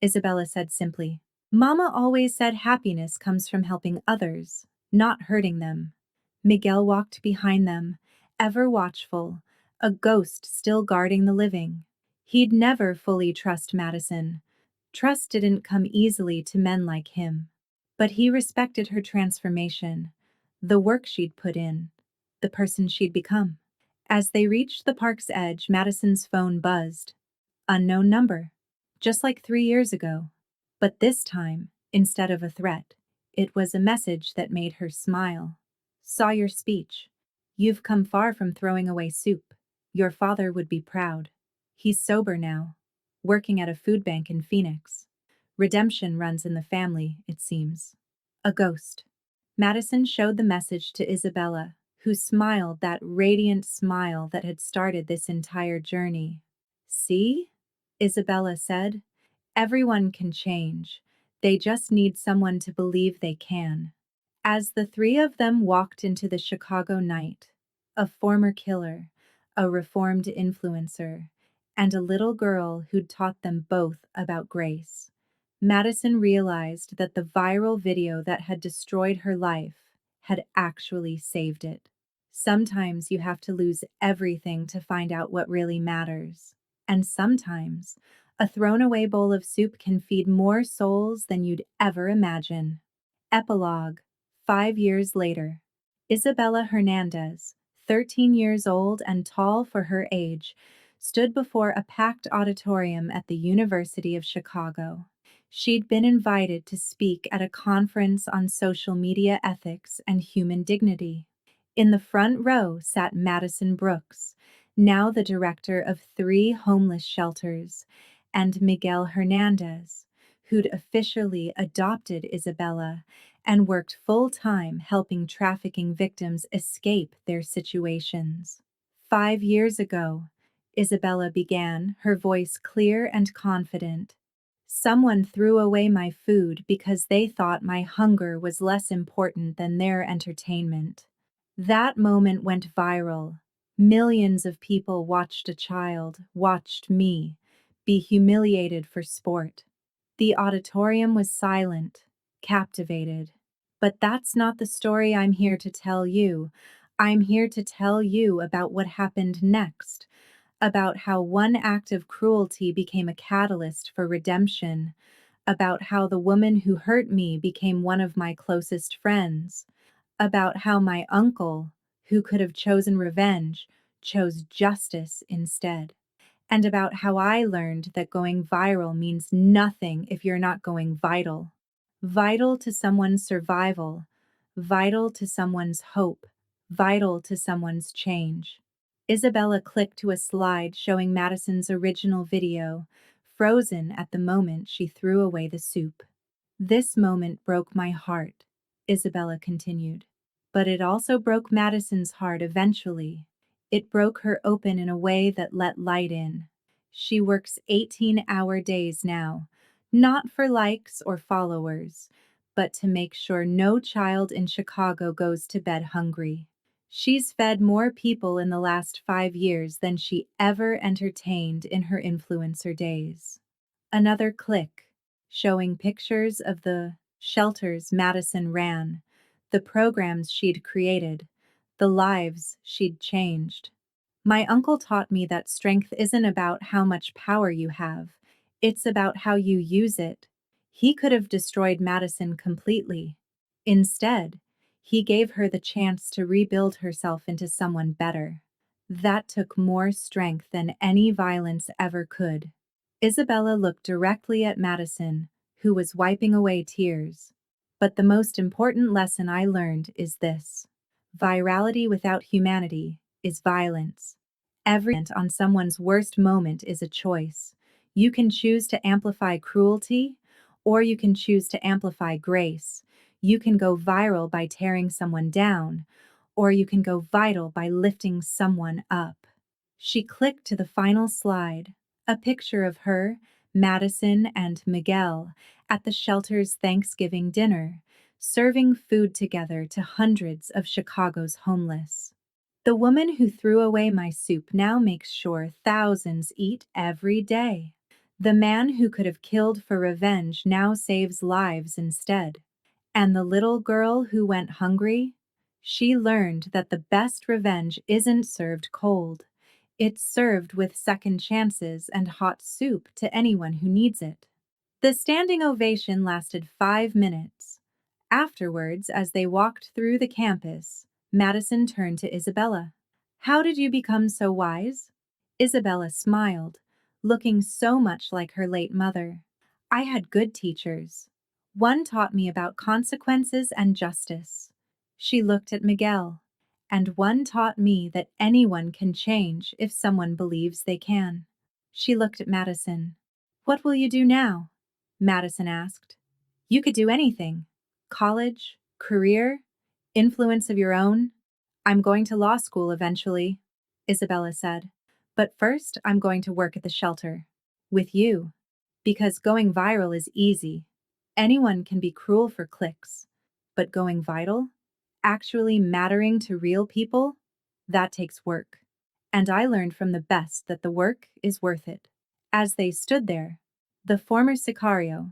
Isabella said simply. Mama always said happiness comes from helping others, not hurting them. Miguel walked behind them, ever watchful, a ghost still guarding the living. He'd never fully trust Madison. Trust didn't come easily to men like him. But he respected her transformation, the work she'd put in, the person she'd become. As they reached the park's edge, Madison's phone buzzed. Unknown number. Just like 3 years ago. But this time, instead of a threat, it was a message that made her smile. Saw your speech. You've come far from throwing away soup. Your father would be proud. He's sober now, working at a food bank in Phoenix. Redemption runs in the family, it seems. A ghost. Madison showed the message to Isabella, who smiled that radiant smile that had started this entire journey. See? Isabella said. Everyone can change. They just need someone to believe they can. As the three of them walked into the Chicago night, a former killer, a reformed influencer, and a little girl who'd taught them both about grace, Madison realized that the viral video that had destroyed her life had actually saved it. Sometimes you have to lose everything to find out what really matters. And sometimes, a thrown away bowl of soup can feed more souls than you'd ever imagine. Epilogue. 5 years later. Isabella Hernandez, 13 years old and tall for her age, stood before a packed auditorium at the University of Chicago. She'd been invited to speak at a conference on social media ethics and human dignity. In the front row sat Madison Brooks, now the director of 3 homeless shelters, and Miguel Hernandez, who'd officially adopted Isabella and worked full-time helping trafficking victims escape their situations. 5 years ago, Isabella began, her voice clear and confident. Someone threw away my food because they thought my hunger was less important than their entertainment. That moment went viral. Millions of people watched a child, watched me, be humiliated for sport. The auditorium was silent, captivated. But that's not the story I'm here to tell you. I'm here to tell you about what happened next, about how one act of cruelty became a catalyst for redemption, about how the woman who hurt me became one of my closest friends, about how my uncle, who could have chosen revenge, chose justice instead, and about how I learned that going viral means nothing if you're not going vital. Vital to someone's survival, vital to someone's hope, vital to someone's change. Isabella clicked to a slide showing Madison's original video, frozen at the moment she threw away the soup. This moment broke my heart, Isabella continued. But it also broke Madison's heart eventually. It broke her open in a way that let light in. She works 18-hour days now, not for likes or followers, but to make sure no child in Chicago goes to bed hungry. She's fed more people in the last 5 years than she ever entertained in her influencer days. Another click, showing pictures of the shelters Madison ran, the programs she'd created, the lives she'd changed. My uncle taught me that strength isn't about how much power you have, it's about how you use it. He could have destroyed Madison completely. Instead, he gave her the chance to rebuild herself into someone better. That took more strength than any violence ever could. Isabella looked directly at Madison, who was wiping away tears. But the most important lesson I learned is this: virality without humanity is violence. Every comment on someone's worst moment is a choice. You can choose to amplify cruelty, or you can choose to amplify grace. You can go viral by tearing someone down, or you can go vital by lifting someone up. She clicked to the final slide, a picture of her, Madison, and Miguel at the shelter's Thanksgiving dinner, serving food together to hundreds of Chicago's homeless. The woman who threw away my soup now makes sure thousands eat every day. The man who could have killed for revenge now saves lives instead. And the little girl who went hungry? She learned that the best revenge isn't served cold. It's served with second chances and hot soup to anyone who needs it. The standing ovation lasted 5 minutes. Afterwards, as they walked through the campus, Madison turned to Isabella. "How did you become so wise?" Isabella smiled, looking so much like her late mother. "I had good teachers. One taught me about consequences and justice." She looked at Miguel. "And one taught me that anyone can change if someone believes they can." She looked at Madison. "What will you do now?" Madison asked. "You could do anything. College, career, influence of your own." "I'm going to law school eventually," Isabella said. But first, I'm going to work at the shelter. With you. Because going viral is easy. Anyone can be cruel for clicks. But going vital? Actually mattering to real people? That takes work. And I learned from the best that the work is worth it. As they stood there, the former sicario,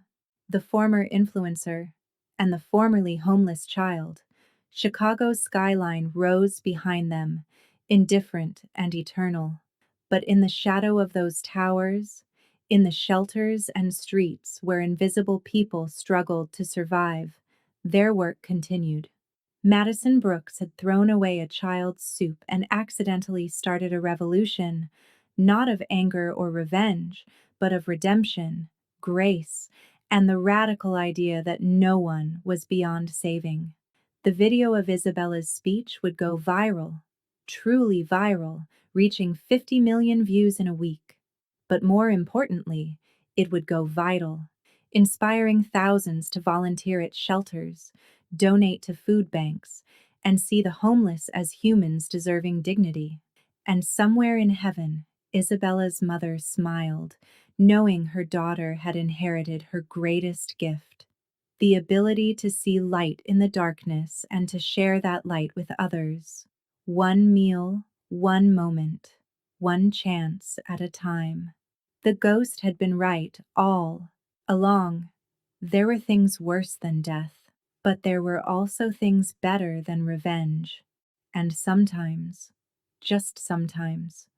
the former influencer, and the formerly homeless child, Chicago's skyline rose behind them, indifferent and eternal. But in the shadow of those towers, in the shelters and streets where invisible people struggled to survive, their work continued. Madison Brooks had thrown away a child's soup and accidentally started a revolution, not of anger or revenge, but of redemption, grace, and the radical idea that no one was beyond saving. The video of Isabella's speech would go viral, truly viral, reaching 50 million views in a week. But more importantly, it would go vital, inspiring thousands to volunteer at shelters, donate to food banks, and see the homeless as humans deserving dignity. And somewhere in heaven, Isabella's mother smiled, knowing her daughter had inherited her greatest gift, the ability to see light in the darkness and to share that light with others. One meal, one moment, one chance at a time. The ghost had been right all along. There were things worse than death, but there were also things better than revenge. And sometimes, just sometimes,